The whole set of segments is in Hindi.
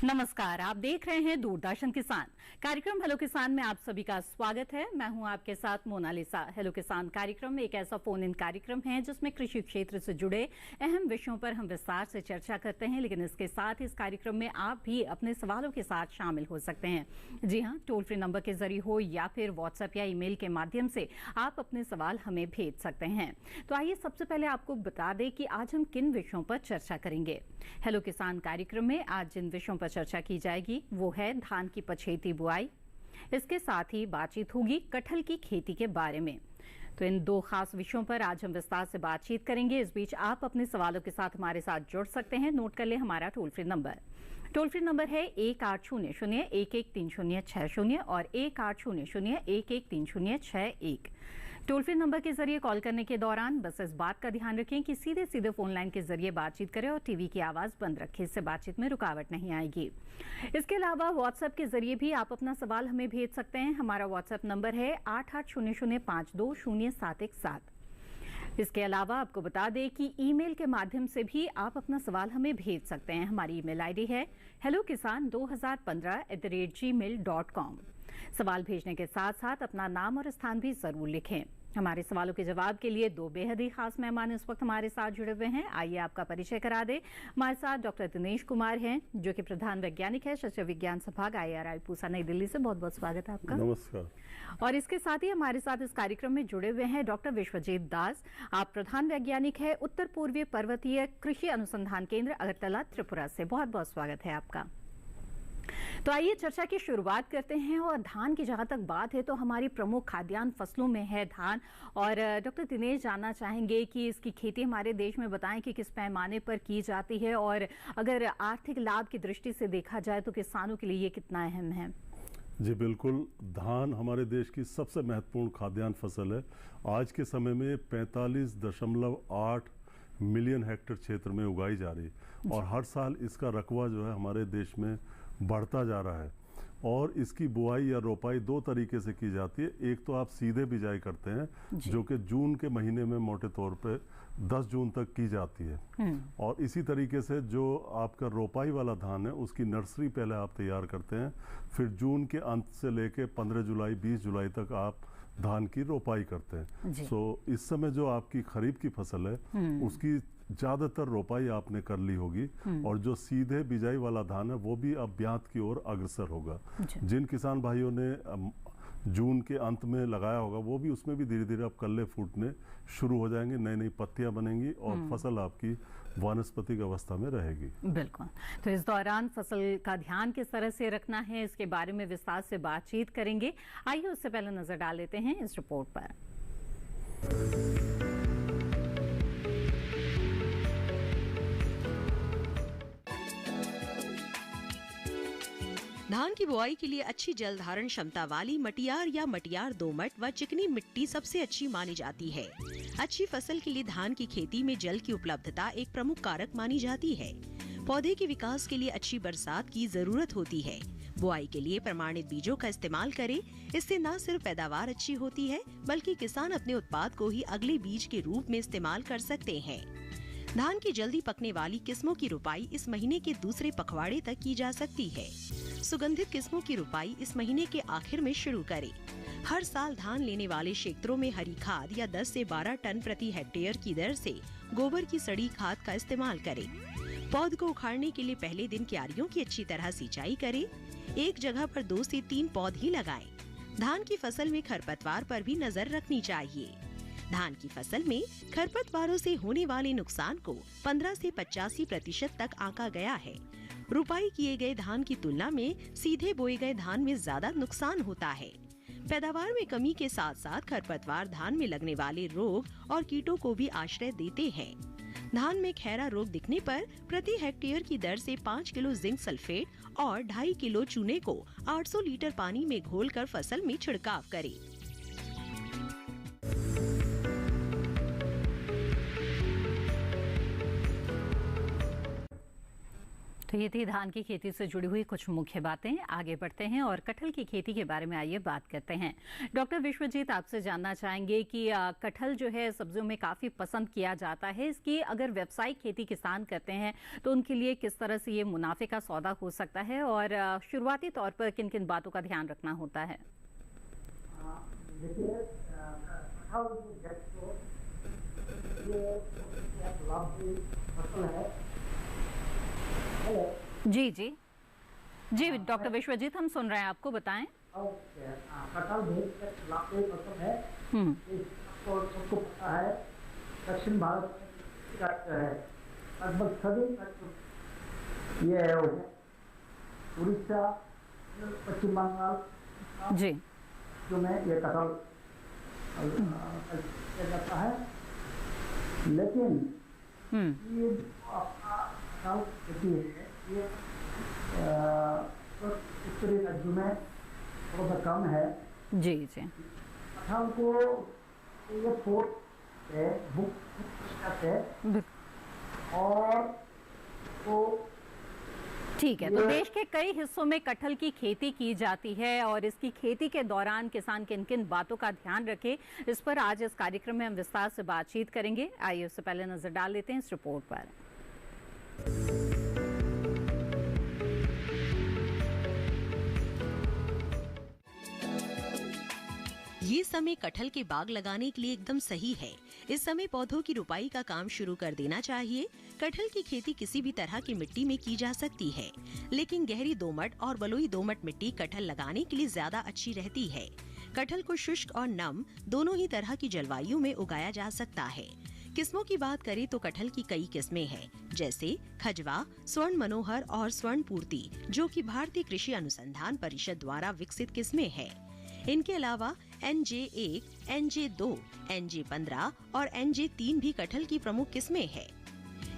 नमस्कार, आप देख रहे हैं दूरदर्शन किसान कार्यक्रम हेलो किसान में आप सभी का स्वागत है। मैं हूं आपके साथ मोनालिसा। हेलो किसान कार्यक्रम एक ऐसा फोन इन कार्यक्रम है जिसमें कृषि क्षेत्र से जुड़े अहम विषयों पर हम विस्तार से चर्चा करते हैं, लेकिन इसके साथ इस कार्यक्रम में आप भी अपने सवालों के साथ शामिल हो सकते हैं। जी हां, टोल फ्री नंबर के जरिए हो या फिर व्हाट्सएप या ईमेल के माध्यम से आप अपने सवाल हमें भेज सकते हैं। तो आइए सबसे पहले आपको बता दें कि आज हम किन विषयों पर चर्चा करेंगे। हेलो किसान कार्यक्रम में आज जिन विषयों पर चर्चा की जाएगी वो है धान की पछेती बुआई। इसके साथ ही बातचीत होगी कटहल की खेती के बारे में। तो इन दो खास विषयों पर आज हम विस्तार से बातचीत करेंगे। इस बीच आप अपने सवालों के साथ हमारे साथ जुड़ सकते हैं। नोट कर ले हमारा toll free number. Toll free number है 1800-113060 और 1800-113061। टोल फ्री नंबर के जरिए कॉल करने के दौरान बस इस बात का ध्यान रखें कि सीधे सीधे फोन लाइन के जरिए बातचीत करें और टीवी की आवाज बंद रखें। इससे बातचीत में रुकावट नहीं आएगी। इसके अलावा व्हाट्सएप के जरिए भी आप अपना सवाल हमें भेज सकते हैं। हमारा व्हाट्सएप नंबर है 8800520717। इसके अलावा आपको बता दें कि ईमेल के माध्यम से भी आप अपना सवाल हमें भेज सकते हैं। हमारी ईमेल आईडी है hellokisan2015@gmail.com। सवाल भेजने के साथ साथ अपना नाम और स्थान भी जरूर लिखें। हमारे सवालों के जवाब के लिए दो बेहद ही खास मेहमान इस वक्त हमारे साथ जुड़े हुए हैं। आइए आपका परिचय करा दे। हमारे साथ डॉक्टर दिनेश कुमार हैं, जो कि प्रधान वैज्ञानिक है शस्त्र विज्ञान संभाग IRI पूसा नई दिल्ली से। बहुत बहुत स्वागत है आपका। नमस्कार। और इसके साथ ही हमारे साथ इस कार्यक्रम में जुड़े हुए हैं डॉक्टर विश्वजीत दास। आप प्रधान वैज्ञानिक है उत्तर पूर्वीय पर्वतीय कृषि अनुसंधान केंद्र अगरतला त्रिपुरा से। बहुत बहुत स्वागत है आपका। तो आइए चर्चा की शुरुआत करते हैं। और धान की जहां तक बात है तो हमारी प्रमुख खाद्यान्न फसलों में है धान। और डॉक्टर दिनेश जानना चाहेंगे कि इसकी खेती हमारे देश में बताएं कि किस पैमाने पर की जाती है और अगर आर्थिक लाभ की दृष्टि से देखा जाए तो किसानों के लिए ये कितना अहम है। जी बिल्कुल, धान हमारे देश की सबसे महत्वपूर्ण खाद्यान्न फसल है। आज के समय में 45.8 मिलियन हेक्टेयर क्षेत्र में उगाई जा रही है और हर साल इसका रकबा जो है हमारे देश में बढ़ता जा रहा है। और इसकी बुआई या रोपाई दो तरीके से की जाती है। एक तो आप सीधे बिजाई करते हैं जो कि जून के महीने में मोटे तौर पे 10 जून तक की जाती है। और इसी तरीके से जो आपका रोपाई वाला धान है उसकी नर्सरी पहले आप तैयार करते हैं, फिर जून के अंत से लेके 15 जुलाई 20 जुलाई तक आप धान की रोपाई करते हैं। इस समय जो आपकी खरीफ की फसल है उसकी ज्यादातर रोपाई आपने कर ली होगी और जो सीधे बिजाई वाला धान है वो भी अब ब्यात की ओर अग्रसर होगा। जिन किसान भाइयों ने जून के अंत में लगाया होगा वो भी उसमें भी धीरे धीरे अब कल्ले फूटने शुरू हो जाएंगे, नई नई पत्तियां बनेंगी और फसल आपकी वानस्पतिक अवस्था में रहेगी। बिल्कुल। तो इस दौरान फसल का ध्यान किस तरह से रखना है इसके बारे में विस्तार से बातचीत करेंगे। आइए उससे पहले नजर डाल लेते हैं इस रिपोर्ट पर। धान की बुआई के लिए अच्छी जल धारण क्षमता वाली मटियार या मटियार दोमट व चिकनी मिट्टी सबसे अच्छी मानी जाती है। अच्छी फसल के लिए धान की खेती में जल की उपलब्धता एक प्रमुख कारक मानी जाती है। पौधे के विकास के लिए अच्छी बरसात की जरूरत होती है। बुआई के लिए प्रमाणित बीजों का इस्तेमाल करें। इससे न सिर्फ पैदावार अच्छी होती है बल्कि किसान अपने उत्पाद को ही अगले बीज के रूप में इस्तेमाल कर सकते हैं। धान की जल्दी पकने वाली किस्मों की रुपाई इस महीने के दूसरे पखवाड़े तक की जा सकती है। सुगंधित किस्मों की रुपाई इस महीने के आखिर में शुरू करें। हर साल धान लेने वाले क्षेत्रों में हरी खाद या 10 से 12 टन प्रति हेक्टेयर की दर से गोबर की सड़ी खाद का इस्तेमाल करें। पौध को उखाड़ने के लिए पहले दिन क्यारियों की अच्छी तरह सिंचाई करें। एक जगह पर 2 से 3 पौध ही लगाएं। धान की फसल में खरपतवार पर भी नजर रखनी चाहिए। धान की फसल में खरपतवारों से होने वाले नुकसान को 15 से 85% तक आंका गया है। रुपाई किए गए धान की तुलना में सीधे बोए गए धान में ज्यादा नुकसान होता है। पैदावार में कमी के साथ साथ खरपतवार धान में लगने वाले रोग और कीटों को भी आश्रय देते हैं। धान में खैरा रोग दिखने पर प्रति हेक्टेयर की दर से 5 किलो जिंक सल्फेट और 2.5 किलो चूने को 800 लीटर पानी में घोलकर फसल में छिड़काव करें। तो ये थी धान की खेती से जुड़ी हुई कुछ मुख्य बातें। आगे बढ़ते हैं और कटहल की खेती के बारे में आइए बात करते हैं। डॉक्टर विश्वजीत, आपसे जानना चाहेंगे कि कटहल जो है सब्जियों में काफ़ी पसंद किया जाता है। इसकी अगर व्यावसायिक खेती किसान करते हैं तो उनके लिए किस तरह से ये मुनाफे का सौदा हो सकता है और शुरुआती तौर पर किन किन बातों का ध्यान रखना होता है? देखिए, फसल है। जी जी जी, डॉक्टर विश्वजीत हम सुन रहे हैं, आपको बताएं। कटहल बहुत लाभदायक फसल है। सबको पता है, दक्षिण भारत में है लगभग सभी ये है उड़ीसा, पश्चिम बंगाल जी जो में ये कटहल किया जाता है। लेकिन ये अपना कटहल खेती है, ये उत्तरी राज्यों में थोड़ा सा कम है। जी जी, कटहल को ये फोर्ट है, बुक है और तो ठीक है। तो देश के कई हिस्सों में कटहल की खेती की जाती है और इसकी खेती के दौरान किसान किन किन बातों का ध्यान रखे, इस पर आज इस कार्यक्रम में हम विस्तार से बातचीत करेंगे। आइए उससे पहले नजर डाल लेते हैं इस रिपोर्ट पर। ये समय कटहल के बाग लगाने के लिए एकदम सही है। इस समय पौधों की रुपाई का काम शुरू कर देना चाहिए। कटहल की खेती किसी भी तरह की मिट्टी में की जा सकती है, लेकिन गहरी दोमट और बलुई दोमट मिट्टी कटहल लगाने के लिए ज्यादा अच्छी रहती है। कटहल को शुष्क और नम दोनों ही तरह की जलवायु में उगाया जा सकता है। किस्मों की बात करें तो कटहल की कई किस्में हैं, जैसे खजवा, स्वर्ण मनोहर और स्वर्ण पूर्ति, जो कि भारतीय कृषि अनुसंधान परिषद द्वारा विकसित किस्में हैं। इनके अलावा NJ1, NJ2, NJ15 और NJ3 भी कटहल की प्रमुख किस्में हैं।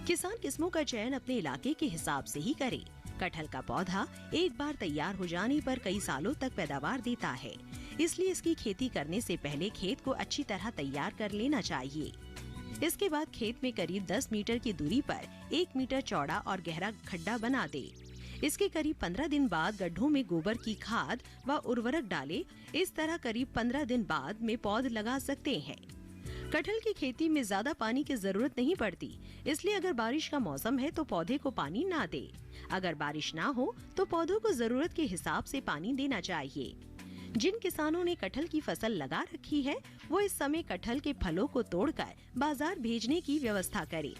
किसान किस्मों का चयन अपने इलाके के हिसाब से ही करे। कटहल का पौधा एक बार तैयार हो जाने पर कई सालों तक पैदावार देता है, इसलिए इसकी खेती करने से पहले खेत को अच्छी तरह तैयार कर लेना चाहिए। इसके बाद खेत में करीब 10 मीटर की दूरी पर 1 मीटर चौड़ा और गहरा खड्डा बना दे। इसके करीब 15 दिन बाद गड्ढों में गोबर की खाद व उर्वरक डालें। इस तरह करीब 15 दिन बाद में पौध लगा सकते हैं। कटहल की खेती में ज्यादा पानी की जरूरत नहीं पड़ती, इसलिए अगर बारिश का मौसम है तो पौधे को पानी ना दे। अगर बारिश ना हो तो पौधों को जरूरत के हिसाब से पानी देना चाहिए। जिन किसानों ने कटहल की फसल लगा रखी है, वो इस समय कटहल के फलों को तोड़कर बाजार भेजने की व्यवस्था करें।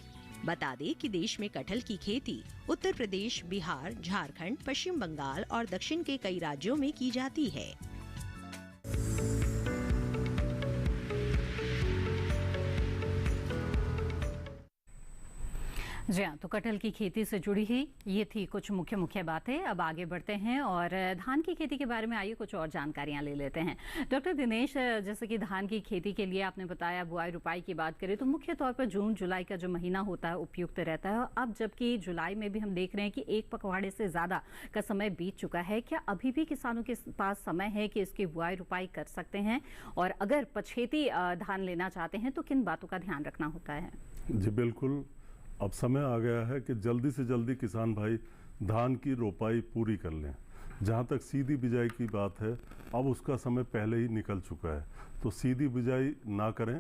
बता दें कि देश में कटहल की खेती उत्तर प्रदेश, बिहार, झारखंड, पश्चिम बंगाल और दक्षिण के कई राज्यों में की जाती है। जी हाँ, तो कटहल की खेती से जुड़ी ही ये थी कुछ मुख्य बातें। अब आगे बढ़ते हैं और धान की खेती के बारे में आइए कुछ और जानकारियां ले लेते हैं। डॉक्टर दिनेश, जैसे कि धान की खेती के लिए आपने बताया बुआई रुपाई की बात करें तो मुख्य तौर पर जून जुलाई का जो महीना होता है उपयुक्त रहता है। अब जबकि जुलाई में भी हम देख रहे हैं कि एक पखवाड़े से ज़्यादा का समय बीत चुका है, क्या अभी भी किसानों के पास समय है कि इसकी बुआई रुपाई कर सकते हैं? और अगर पछेती धान लेना चाहते हैं तो किन बातों का ध्यान रखना होता है? जी बिल्कुल, अब समय आ गया है कि जल्दी से जल्दी किसान भाई धान की रोपाई पूरी कर लें। जहाँ तक सीधी बिजाई की बात है, अब उसका समय पहले ही निकल चुका है, तो सीधी बिजाई ना करें।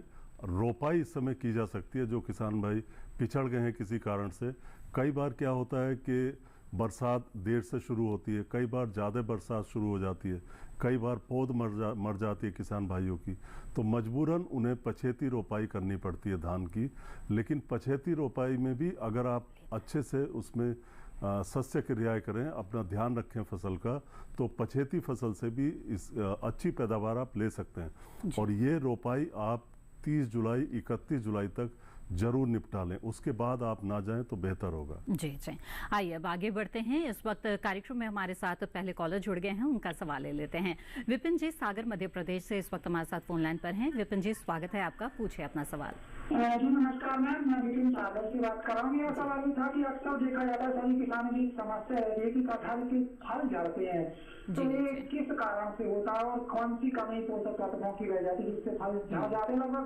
रोपाई इस समय की जा सकती है। जो किसान भाई पिछड़ गए हैं किसी कारण से, कई बार क्या होता है कि बरसात देर से शुरू होती है, कई बार ज़्यादा बरसात शुरू हो जाती है, कई बार पौध मर जाती है किसान भाइयों की, तो मजबूरन उन्हें पछेती रोपाई करनी पड़ती है धान की। लेकिन पछेती रोपाई में भी अगर आप अच्छे से उसमें सस्य की रियाई करें, अपना ध्यान रखें फसल का, तो पछेती फसल से भी इस अच्छी पैदावार आप ले सकते हैं। और ये रोपाई आप 30 जुलाई 31 जुलाई तक जरूर निपटा लें, उसके बाद आप ना जाएं तो बेहतर होगा। जी जी, आइए अब आगे बढ़ते हैं। इस वक्त कार्यक्रम में हमारे साथ पहले कॉलर जुड़ गए हैं, उनका सवाल ले लेते हैं। विपिन जी सागर मध्य प्रदेश से इस वक्त हमारे साथ फोन लाइन पर हैं। विपिन जी, स्वागत है आपका, पूछिए अपना सवाल। जी नमस्कार मैम, मैं विपिन सागर से बात कर रहा हूँ। मेरा सवाल ये था कि अक्सर देखा जाता है सभी किसानों की समस्या है कि कटहल के फल झड़ते हैं, तो ये किस कारण से होता है और कौन सी कमी पोषक तत्वों की रह जाती है जिससे फल झड़ जाते हैं? लगभग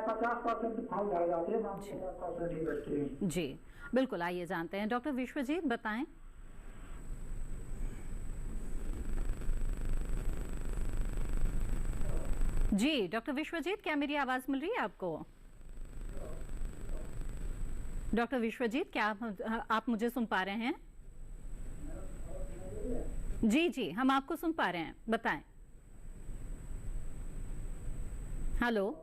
50% फल झड़ जाते हैं, 50% ही बचते हैं। जी, बिल्कुल, आइए जानते हैं। डॉक्टर विश्वजीत बताएं। जी डॉक्टर विश्वजीत, क्या मेरी आवाज मिल रही है आपको? डॉक्टर विश्वजीत, क्या आप मुझे सुन पा रहे हैं? जी जी, हम आपको सुन पा रहे हैं, बताएं। हेलो,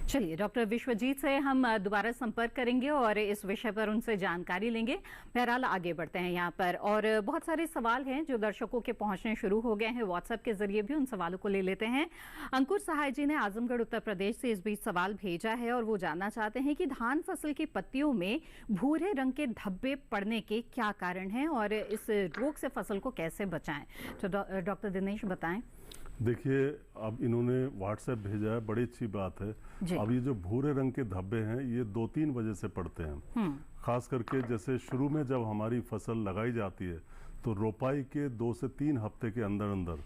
चलिए डॉक्टर विश्वजीत से हम दोबारा संपर्क करेंगे और इस विषय पर उनसे जानकारी लेंगे। बहरहाल आगे बढ़ते हैं यहाँ पर, और बहुत सारे सवाल हैं जो दर्शकों के पहुंचने शुरू हो गए हैं व्हाट्सएप के जरिए भी। उन सवालों को ले लेते हैं। अंकुर सहाय जी ने आजमगढ़ उत्तर प्रदेश से इस बीच सवाल भेजा है और वो जानना चाहते हैं कि धान फसल की पत्तियों में भूरे रंग के धब्बे पड़ने के क्या कारण हैं और इस रोग से फसल को कैसे बचाएं। तो डॉक्टर दिनेश बताएं। देखिए, अब इन्होंने व्हाट्सएप भेजा है, बड़ी अच्छी बात है। अब ये जो भूरे रंग के धब्बे हैं ये 2-3 वजह से पड़ते हैं। खास करके जैसे शुरू में जब हमारी फसल लगाई जाती है तो रोपाई के 2 से 3 हफ्ते के अंदर अंदर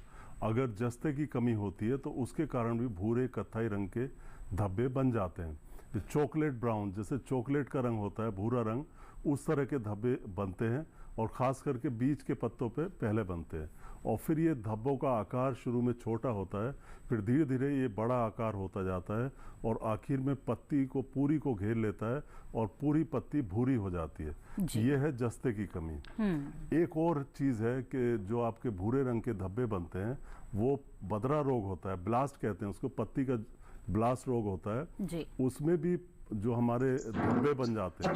अगर जस्ते की कमी होती है तो उसके कारण भी भूरे कत्थई रंग के धब्बे बन जाते हैं। ये चॉकलेट ब्राउन, जैसे चॉकलेट का रंग होता है भूरा रंग, उस तरह के धब्बे बनते हैं और ख़ास करके बीज के पत्तों पे पहले बनते हैं। और फिर ये धब्बों का आकार शुरू में छोटा होता है, फिर धीरे धीरे ये बड़ा आकार होता जाता है और आखिर में पत्ती को पूरी को घेर लेता है और पूरी पत्ती भूरी हो जाती है। ये है जस्ते की कमी। एक और चीज़ है कि जो आपके भूरे रंग के धब्बे बनते हैं वो बदरा रोग होता है, ब्लास्ट कहते हैं उसको, पत्ती का ब्लास्ट रोग होता है। उसमें भी जो हमारे धब्बे बन जाते हैं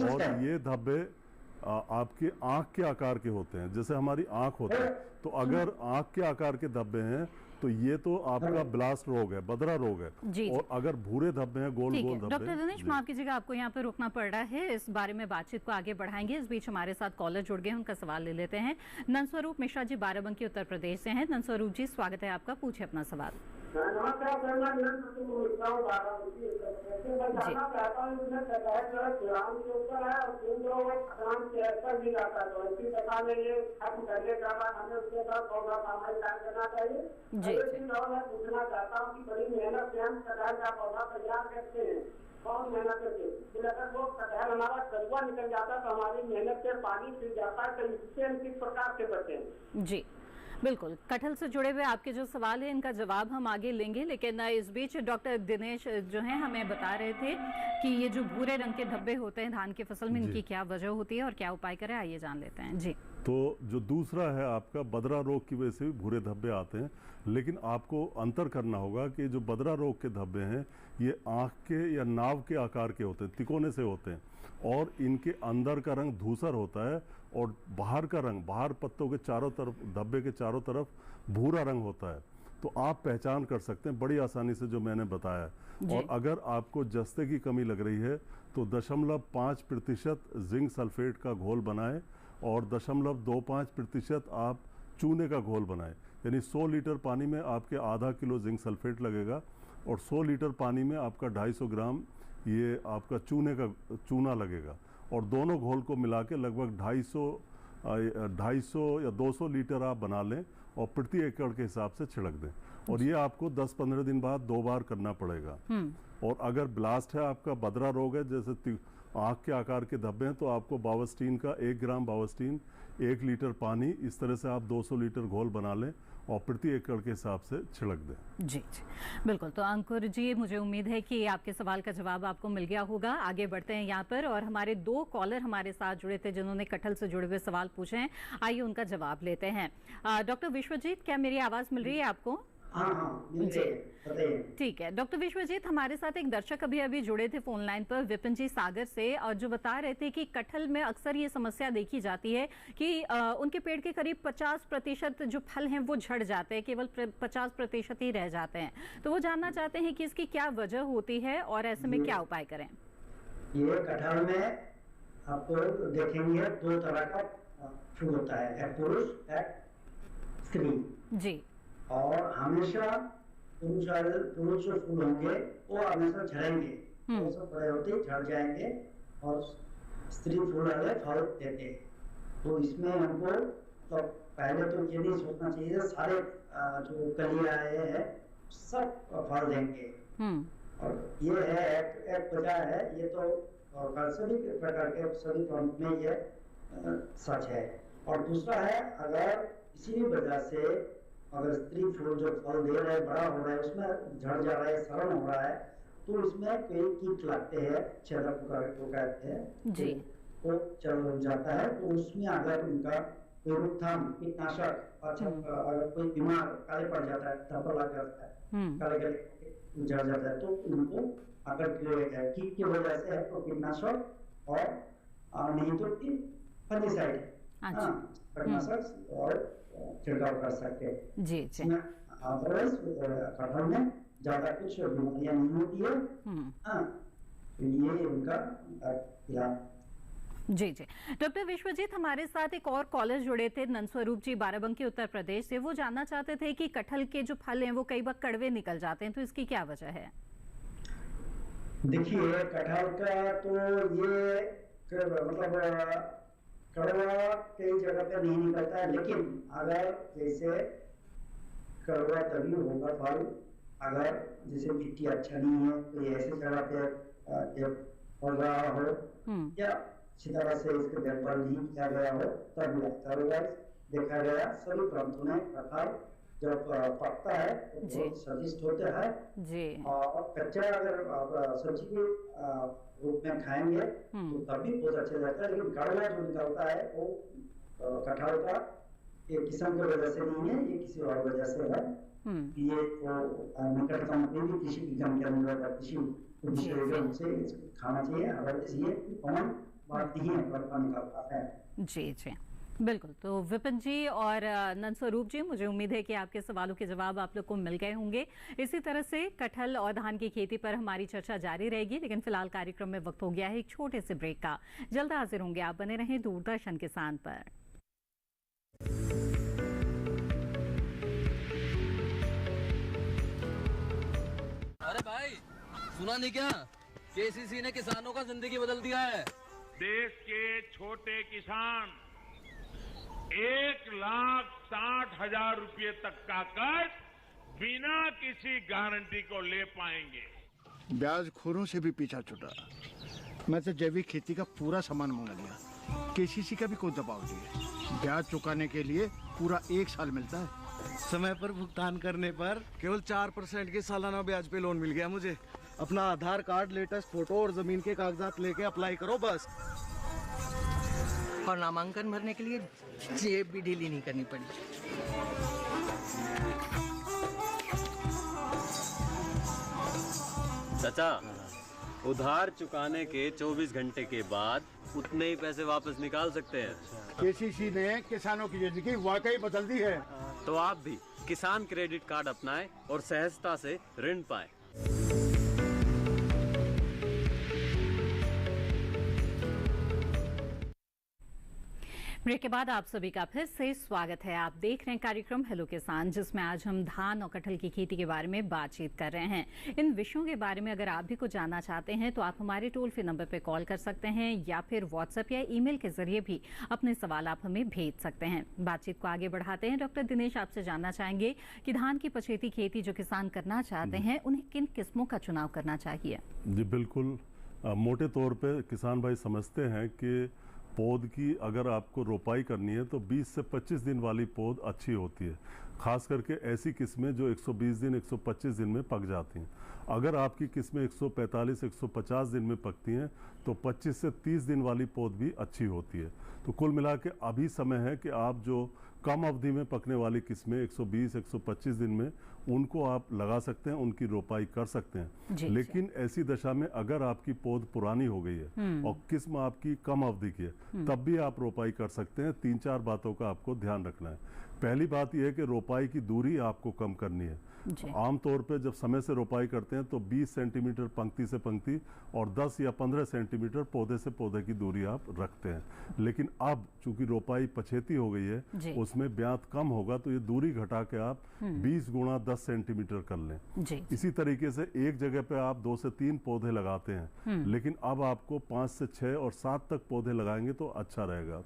और ये धब्बे आपके आंख के आकार के होते हैं। जैसे हमारी आंख होती है तो अगर आंख के आकार के धब्बे हैं तो ये तो आपका ब्लास्ट रोग है, बदरा रोग है। और अगर भूरे धब्बे हैं, गोल गोल धब्बे। डॉक्टर दिनेश, माफ कीजिएगा, आपको यहाँ पे रुकना पड़ रहा है। इस बारे में बातचीत को आगे बढ़ाएंगे। इस बीच हमारे साथ कॉलर जुड़ गए, उनका सवाल ले लेते हैं। नंदस्वरूप मिश्रा जी बाराबंकी उत्तर प्रदेश से हैं। नंदस्वरूप जी, स्वागत है आपका, पूछे अपना सवाल। जी पूछना चाहता हूँ कि बड़ी मेहनत से हम कटहल का पौधा तैयार करते हैं, बहुत मेहनत करके, अगर वो कटहल हमारा कड़वा निकल जाता तो हमारी मेहनत से पानी फिर जाता है, तो इससे हम किस प्रकार से बचें? जी बिल्कुल, कटहल से जुड़े हुए आपके जो सवाल है इनका जवाब हम आगे लेंगे, लेकिन इस बीच डॉक्टर दिनेश जो हैं हमें बता रहे थे कि ये जो भूरे रंग के धब्बे होते हैं धान की फसल में, इनकी क्या वजह होती है और क्या उपाय करें, आइए जान लेते हैं। जी, तो जो दूसरा है आपका बदरा रोग की वजह से भी भूरे धब्बे आते हैं, लेकिन आपको अंतर करना होगा कि जो बदरा रोग के धब्बे हैं ये आँख के या नाव के आकार के होते हैं, तिकोने से होते हैं और इनके अंदर का रंग धूसर होता है और बाहर का रंग, बाहर पत्तों के चारों तरफ, धब्बे के चारों तरफ भूरा रंग होता है। तो आप पहचान कर सकते हैं बड़ी आसानी से जो मैंने बताया। और अगर आपको जस्ते की कमी लग रही है तो 0.5% जिंक सल्फेट का घोल बनाएं और 0.25% आप चूने का घोल बनाएं। यानी 100 लीटर पानी में आपके आधा किलो जिंक सल्फेट लगेगा और 100 लीटर पानी में आपका 250 ग्राम ये आपका चूना लगेगा और दोनों घोल को मिला के लगभग 250 या 200 लीटर आप बना लें और प्रति एकड़ के हिसाब से छिड़क दें। और ये आपको 10-15 दिन बाद 2 बार करना पड़ेगा। और अगर ब्लास्ट है, आपका बदरा रोग है, जैसे आँख के आकार के धब्बे हैं, तो आपको बावस्टीन का 1 ग्राम बावस्टीन 1 लीटर पानी, इस तरह से आप 200 लीटर घोल बना लें और प्रति एकड़ के हिसाब से छिड़क दें। जी जी बिल्कुल। तो अंकुर जी, मुझे उम्मीद है कि आपके सवाल का जवाब आपको मिल गया होगा। आगे बढ़ते हैं यहाँ पर, और हमारे 2 कॉलर हमारे साथ जुड़े थे जिन्होंने कटहल से जुड़े हुए सवाल पूछे हैं। आइए उनका जवाब लेते हैं। डॉक्टर विश्वजीत, क्या मेरी आवाज मिल रही है आपको? ठीक है। डॉक्टर विश्वजीत, हमारे साथ एक दर्शक अभी जुड़े थे फोन लाइन पर, विपिन जी सागर से, और जो बता रहे थे कि कटहल में अक्सर ये समस्या देखी जाती है कि उनके पेड़ के करीब 50% जो फल हैं वो झड़ जाते हैं, केवल 50% ही रह जाते हैं। तो वो जानना चाहते हैं कि इसकी क्या वजह होती है और ऐसे में क्या उपाय करें। ये कटहल में आपको देखेंगे 2 तरह का फूल होता है, एक पुरुष एक स्त्री। जी। और हमेशा पुरुष जो फूल होंगे वो हमेशा झड़ेंगे, वो सब बड़े होते झड़ जाएंगे और स्त्री फूल वाले फल देते। तो इसमें हमको तो पहले तो ये नहीं सोचना चाहिए सारे जो कलियां हैं सब फल देंगे। और ये है एक वजह है, ये तो और सभी प्रकार के सभी प्लांट में ये सच है। और दूसरा है, अगर किसी भी वजह से अगर स्त्री फूल जो फल दे रहा है, बड़ा हो रहा है, उसमें झड़ जा रहा है, सड़न हो रहा है, तो उसमें कोई कीट लगते हैं, छेदक को कहते हैं जी, वो चल जाता है। तो उसमें अगर उनका कोई रोकथाम कीटनाशक, अच्छा अगर कोई बीमार काले पड़ जाता है, धब्बा लग जाता है, काले काले झड़ जाता है, तो उनको अगर कीट की वजह से है तो कीटनाशक और नहीं तो फंगिसाइड कीटनाशक और छिड़काव कर सकते हैं जी जी। अदरवाइज कटहल में ज्यादा कुछ बीमारियां नहीं होती है। तो ये उनका जी जी। डॉक्टर विश्वजीत, हमारे साथ एक और कॉलर जुड़े थे, नंदस्वरूप जी, बाराबंकी उत्तर प्रदेश से। वो जानना चाहते थे कि कटहल के जो फल हैं वो कई बार कड़वे निकल जाते हैं, तो इसकी क्या वजह है? देखिए, कटहल का तो ये मतलब कड़वा कई जगह पे नहीं निकलता है, लेकिन अगर जैसे कड़वा तभी होगा फल अगर जैसे मिट्टी अच्छा नहीं है, कोई ऐसी जगह पे पड़ रहा हो या अच्छी तरह से इसके देखभाल नहीं किया गया हो, तब लगता है। देखा गया सभी प्रांतों में कटहल जब पकता है तो बहुत स्वादिष्ट होता है जी। और कच्चा अगर आप सब्जी के रूप में खाएंगे तो तब भी बहुत अच्छा लगता है, लेकिन कड़वा जो निकलता है वो कटहल का एक किस्म की वजह से नहीं है, ये किसी और वजह से है। ये निकटतम कोई भी कृषि विज्ञान केंद्र या कृषि विशेषज्ञों से खाना चाहिए, अदरवाइज ये कॉमन बात नहीं है, कड़वा निकलता है जी जी। बिल्कुल। तो विपिन जी और नंदस्वरूप जी, मुझे उम्मीद है कि आपके सवालों के जवाब आप लोग को मिल गए होंगे। इसी तरह से कटहल और धान की खेती पर हमारी चर्चा जारी रहेगी, लेकिन फिलहाल कार्यक्रम में वक्त हो गया है एक छोटे से ब्रेक का। जल्द हाजिर होंगे, आप बने रहें दूरदर्शन किसान पर। अरे भाई, सुना नहीं क्या? केसीसी ने किसानों का जिंदगी बदल दिया है। देश के छोटे किसान 1,60,000 रुपए तक का कर्ज बिना किसी गारंटी को ले पाएंगे। ब्याज खोरों से भी पीछा छुटा। मैं तो जैविक खेती का पूरा सामान मंगा लिया, केसीसी का भी कोई दबाव नहीं है। ब्याज चुकाने के लिए पूरा 1 साल मिलता है। समय पर भुगतान करने पर केवल 4% के सालाना ब्याज पे लोन मिल गया मुझे। अपना आधार कार्ड, लेटेस्ट फोटो और जमीन के कागजात लेके अप्लाई करो बस। और नामांकन भरने के लिए जेब भी ढीली नहीं करनी पड़ी। चाचा, उधार चुकाने के 24 घंटे के बाद उतने ही पैसे वापस निकाल सकते हैं। केसीसी ने किसानों की जिंदगी वाकई बदल दी है। तो आप भी किसान क्रेडिट कार्ड अपनाएं और सहजता से ऋण पाएं। ब्रेक के बाद आप सभी का फिर से स्वागत है। आप देख रहे हैं कार्यक्रम हेलो किसान, जिसमें आज हम धान और कटहल की खेती के बारे में बातचीत कर रहे हैं। इन विषयों के बारे में अगर आप भी कुछ जानना चाहते हैं तो आप हमारे टोल फ्री नंबर पर कॉल कर सकते हैं या फिर व्हाट्सएप या ईमेल के जरिए भी अपने सवाल आप हमें भेज सकते हैं। बातचीत को आगे बढ़ाते हैं। डॉक्टर दिनेश, आपसे जानना चाहेंगे कि धान की पछेती खेती जो किसान करना चाहते हैं उन्हें किन किस्मों का चुनाव करना चाहिए? जी बिल्कुल, मोटे तौर पर किसान भाई समझते हैं कि पौध की अगर आपको रोपाई करनी है तो 20 से 25 दिन वाली पौध अच्छी होती है, खास करके ऐसी किस्में जो 120 दिन 125 दिन में पक जाती हैं। अगर आपकी किस्में 145 150 दिन में पकती हैं तो 25 से 30 दिन वाली पौध भी अच्छी होती है। तो कुल मिला के अभी समय है कि आप जो कम अवधि में पकने वाली किस्में 120 125 दिन में उनको आप लगा सकते हैं, उनकी रोपाई कर सकते हैं। लेकिन ऐसी दशा में अगर आपकी पौध पुरानी हो गई है और किस्म आपकी कम अवधि की है तब भी आप रोपाई कर सकते हैं। 3-4 बातों का आपको ध्यान रखना है। पहली बात यह है कि रोपाई की दूरी आपको कम करनी है। आमतौर पर जब समय से रोपाई करते हैं तो 20 सेंटीमीटर पंक्ति से पंक्ति और 10 या 15 सेंटीमीटर पौधे से पौधे की दूरी आप रखते हैं। लेकिन अब चूंकि रोपाई पछेती हो गई है, उसमें ब्यात कम होगा तो ये दूरी घटा के आप 20 गुणा 10 सेंटीमीटर कर लें। इसी तरीके से एक जगह पे आप 2 से 3 पौधे लगाते हैं, लेकिन अब आपको 5 से 6 और 7 तक पौधे लगाएंगे तो अच्छा रहेगा।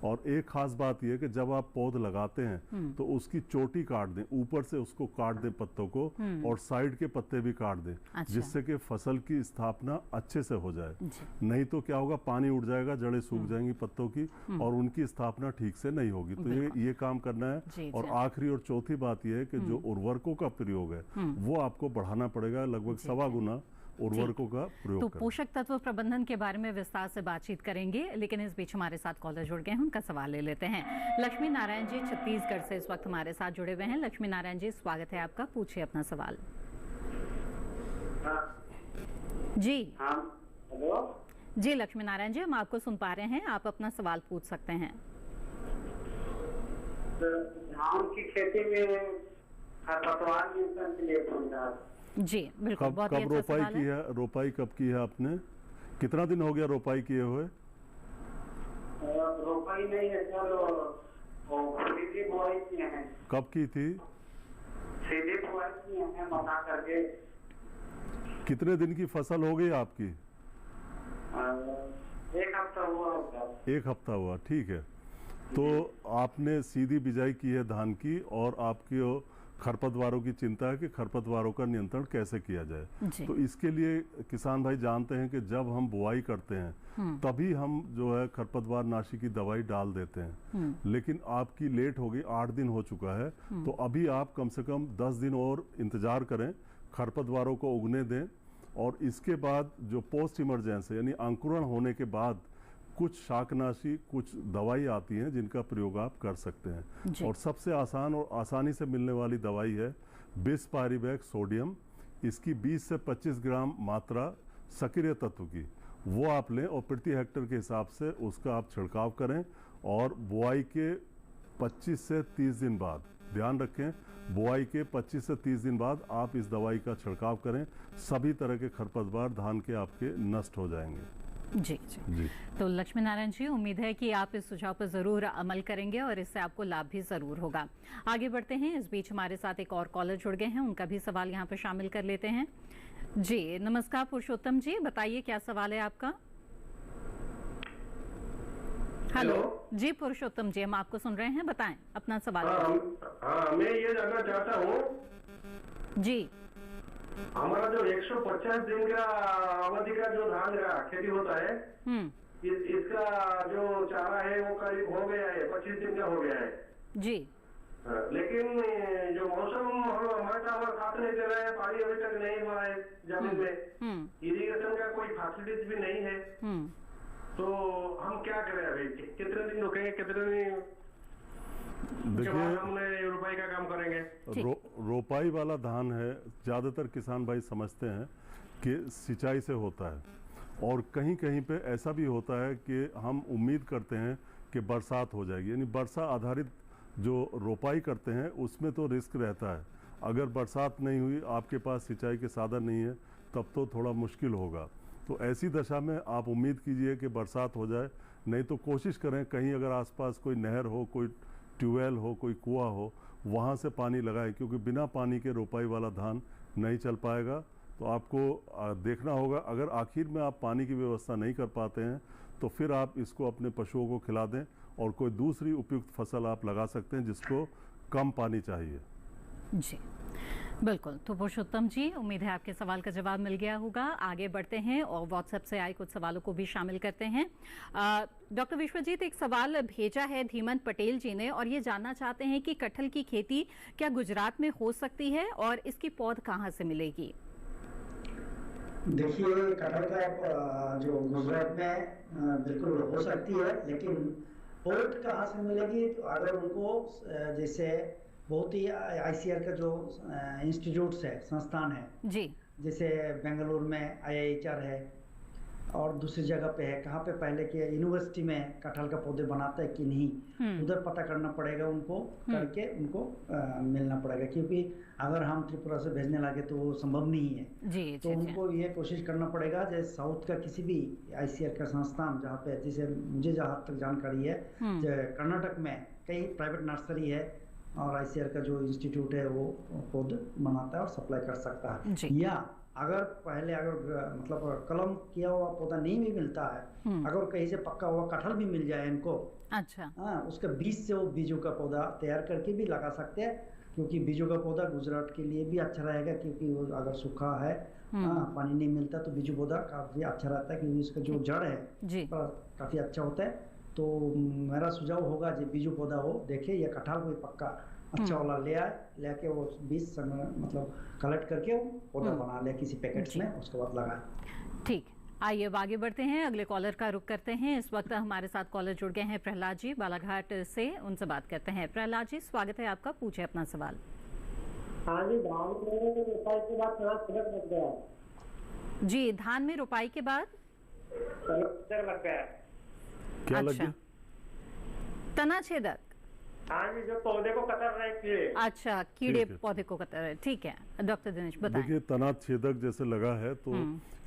और एक खास बात यह कि जब आप पौध लगाते हैं तो उसकी चोटी काट दें, ऊपर से उसको काट दें पत्तों को और साइड के पत्ते भी काट दें, जिससे कि फसल की स्थापना अच्छे से हो जाए। नहीं तो क्या होगा, पानी उड़ जाएगा, जड़ें सूख जाएंगी पत्तों की और उनकी स्थापना ठीक से नहीं होगी। तो ये काम करना है। और आखिरी और चौथी बात यह है कि जो उर्वरकों का प्रयोग है वो आपको बढ़ाना पड़ेगा, लगभग 1.25 गुना उर्वरकों का प्रयोग। तो पोषक तत्व प्रबंधन के बारे में विस्तार से बातचीत करेंगे, लेकिन इस बीच हमारे साथ कॉलर जुड़ गए हैं, उनका सवाल ले लेते हैं। लक्ष्मी नारायण जी छत्तीसगढ़ से इस वक्त हमारे साथ जुड़े हुए हैं। लक्ष्मी नारायण जी, स्वागत है आपका, पूछिए अपना सवाल। जी हेलो जी लक्ष्मी नारायण जी, हम आपको सुन पा रहे हैं, आप अपना सवाल पूछ सकते हैं। धान की खेती में खरपतवार नियंत्रण के लिए कौन सा? जी बिल्कुल, बहुत ही अच्छा रोपाई की है? रोपाई कब की है आपने? कितना दिन हो गया रोपाई किए हुए? रोपाई नहीं है सर, सीधी बुआई की है। कब की थी? सीधी बुआई की है, मका करके। कितने दिन की फसल हो गई आपकी? 1 हफ्ता हुआ होगा। 1 हफ्ता हुआ, ठीक है। तो आपने सीधी बिजाई की है धान की, और आपकी खरपतवारों की चिंता है कि खरपतवारों का नियंत्रण कैसे किया जाए। तो इसके लिए किसान भाई जानते हैं कि जब हम बुआई करते हैं तभी हम जो है खरपतवार नाशी की दवाई डाल देते हैं, लेकिन आपकी लेट हो गई, 8 दिन हो चुका है। तो अभी आप कम से कम 10 दिन और इंतजार करें, खरपतवारों को उगने दें, और इसके बाद जो पोस्ट इमरजेंसी यानी अंकुरण होने के बाद कुछ शाकनाशी, कुछ दवाई आती हैं जिनका प्रयोग आप कर सकते हैं। और सबसे आसान और आसानी से मिलने वाली दवाई है बिस्पायरिवेक सोडियम। इसकी 20 से 25 ग्राम मात्रा सक्रिय तत्व की वो आप लें, और प्रति हेक्टेयर के हिसाब से उसका आप छिड़काव करें। और बुआई के 25 से 30 दिन बाद, ध्यान रखें, बुआई के 25 से 30 दिन बाद आप इस दवाई का छिड़काव करें। सभी तरह के खरपतवार धान के आपके नष्ट हो जाएंगे। जी जी तो लक्ष्मी नारायण जी, उम्मीद है कि आप इस सुझाव पर जरूर अमल करेंगे और इससे आपको लाभ भी जरूर होगा। आगे बढ़ते हैं, इस बीच हमारे साथ एक और कॉलर जुड़ गए हैं, उनका भी सवाल यहाँ पर शामिल कर लेते हैं। जी नमस्कार पुरुषोत्तम जी, बताइए क्या सवाल है आपका? हेलो जी पुरुषोत्तम जी, हम आपको सुन रहे हैं, बताएं अपना सवाल। मैं ये जानना चाहता हूँ जी, हमारा जो 150 दिन का अवधि का जो धान का खेती होता है, इसका जो चारा है वो करीब हो गया है, 25 दिन का हो गया है जी। लेकिन जो मौसम हमारा साथ नहीं दे रहा है, पानी अभी तक नहीं हुआ है जमीन में, इरिगेशन का कोई फैसिलिटीज भी नहीं है, तो हम क्या करें? अभी कितने दिन रुकेंगे, कितने दिन देखिए रोपाई का काम करेंगे? रोपाई वाला धान है, ज़्यादातर किसान भाई समझते हैं कि सिंचाई से होता है, और कहीं कहीं पे ऐसा भी होता है कि हम उम्मीद करते हैं कि बरसात हो जाएगी, यानी वर्षा आधारित जो रोपाई करते हैं उसमें तो रिस्क रहता है। अगर बरसात नहीं हुई, आपके पास सिंचाई के साधन नहीं है, तब तो थोड़ा मुश्किल होगा। तो ऐसी दशा में आप उम्मीद कीजिए कि बरसात हो जाए, नहीं तो कोशिश करें कहीं अगर आसपास कोई नहर हो, कोई ट्यूबवेल हो, कोई कुआं हो, वहाँ से पानी लगाएं, क्योंकि बिना पानी के रोपाई वाला धान नहीं चल पाएगा। तो आपको देखना होगा, अगर आखिर में आप पानी की व्यवस्था नहीं कर पाते हैं तो फिर आप इसको अपने पशुओं को खिला दें, और कोई दूसरी उपयुक्त फसल आप लगा सकते हैं जिसको कम पानी चाहिए। जी बिल्कुल। तो पुरुषोत्तम जी, उम्मीद है आपके सवाल का जवाब मिल गया होगा। आगे बढ़ते हैं और व्हाट्सएप से आए कुछ सवालों को भी शामिल करते हैं। डॉक्टर विश्वजीत, एक सवाल भेजा है धीमंत पटेल जी ने, और ये जानना चाहते हैं कि कटहल की खेती क्या गुजरात में हो सकती है और इसकी पौध कहाँ से मिलेगी? देखिए, कटहल का जो गुजरात में बिल्कुल हो सकती है, लेकिन पौध कहाँ से मिलेगी? तो अगर उनको जैसे बहुत ही आईसीआर का जो इंस्टीट्यूट्स है, संस्थान है जी, जैसे बेंगलुरु में IIHR है और दूसरी जगह पे है, कहाँ पे पहले के यूनिवर्सिटी में कटहल का पौधे बनाते हैं कि नहीं, उधर पता करना पड़ेगा उनको, करके उनको मिलना पड़ेगा, क्योंकि अगर हम त्रिपुरा से भेजने लगे तो वो संभव नहीं है जी। तो उनको ये कोशिश करना पड़ेगा जैसे साउथ का किसी भी ICAR का संस्थान, जहाँ पे जैसे मुझे जहाँ तक जानकारी है कर्नाटक में कई प्राइवेट नर्सरी है और ICAR का जो इंस्टीट्यूट है वो पौध बनाता है और सप्लाई कर सकता है। या अगर पहले मतलब कलम किया हुआ पौधा नहीं भी मिलता है, अगर कहीं से पक्का हुआ कटहल भी मिल जाए इनको, अच्छा, उसका बीज से वो बीजों का पौधा तैयार करके भी लगा सकते हैं। क्योंकि बीजू का पौधा गुजरात के लिए भी अच्छा रहेगा, क्योंकि वो अगर सूखा है, पानी नहीं मिलता, तो बीजू पौधा काफी अच्छा रहता है, क्योंकि इसका जो जड़ है काफी अच्छा होता है। तो मेरा सुझाव होगा जो बीजू पौधा हो देखे, या कटहल कोई पक्का अच्छा वाला ले आए, लेके वो बीज मतलब कलेक्ट करके वो पौधा बना ले किसी पैकेट्स में, उसके बाद लगाए। ठीक, आइए अब आगे बढ़ते हैं, अगले कॉलर का रुख करते हैं। इस वक्त हमारे साथ कॉलर जुड़ गए हैं प्रहलाद जी बालाघाट से, उनसे बात करते हैं। प्रहलाद जी, स्वागत है आपका, पूछे अपना सवाल। हाँ जी, धान में रोपाई के बाद थोड़ा छिड़क लग गया। जी, धान में रोपाई के बाद लग गया। क्या लग गया? तना छेदक। हाँ जी, जो पौधे को कतर रहे कीड़े। अच्छा, कीड़े पौधे को कतर रहे, ठीक है। डॉक्टर दिनेश बताएं। देखिए, तना छेदक जैसे लगा है तो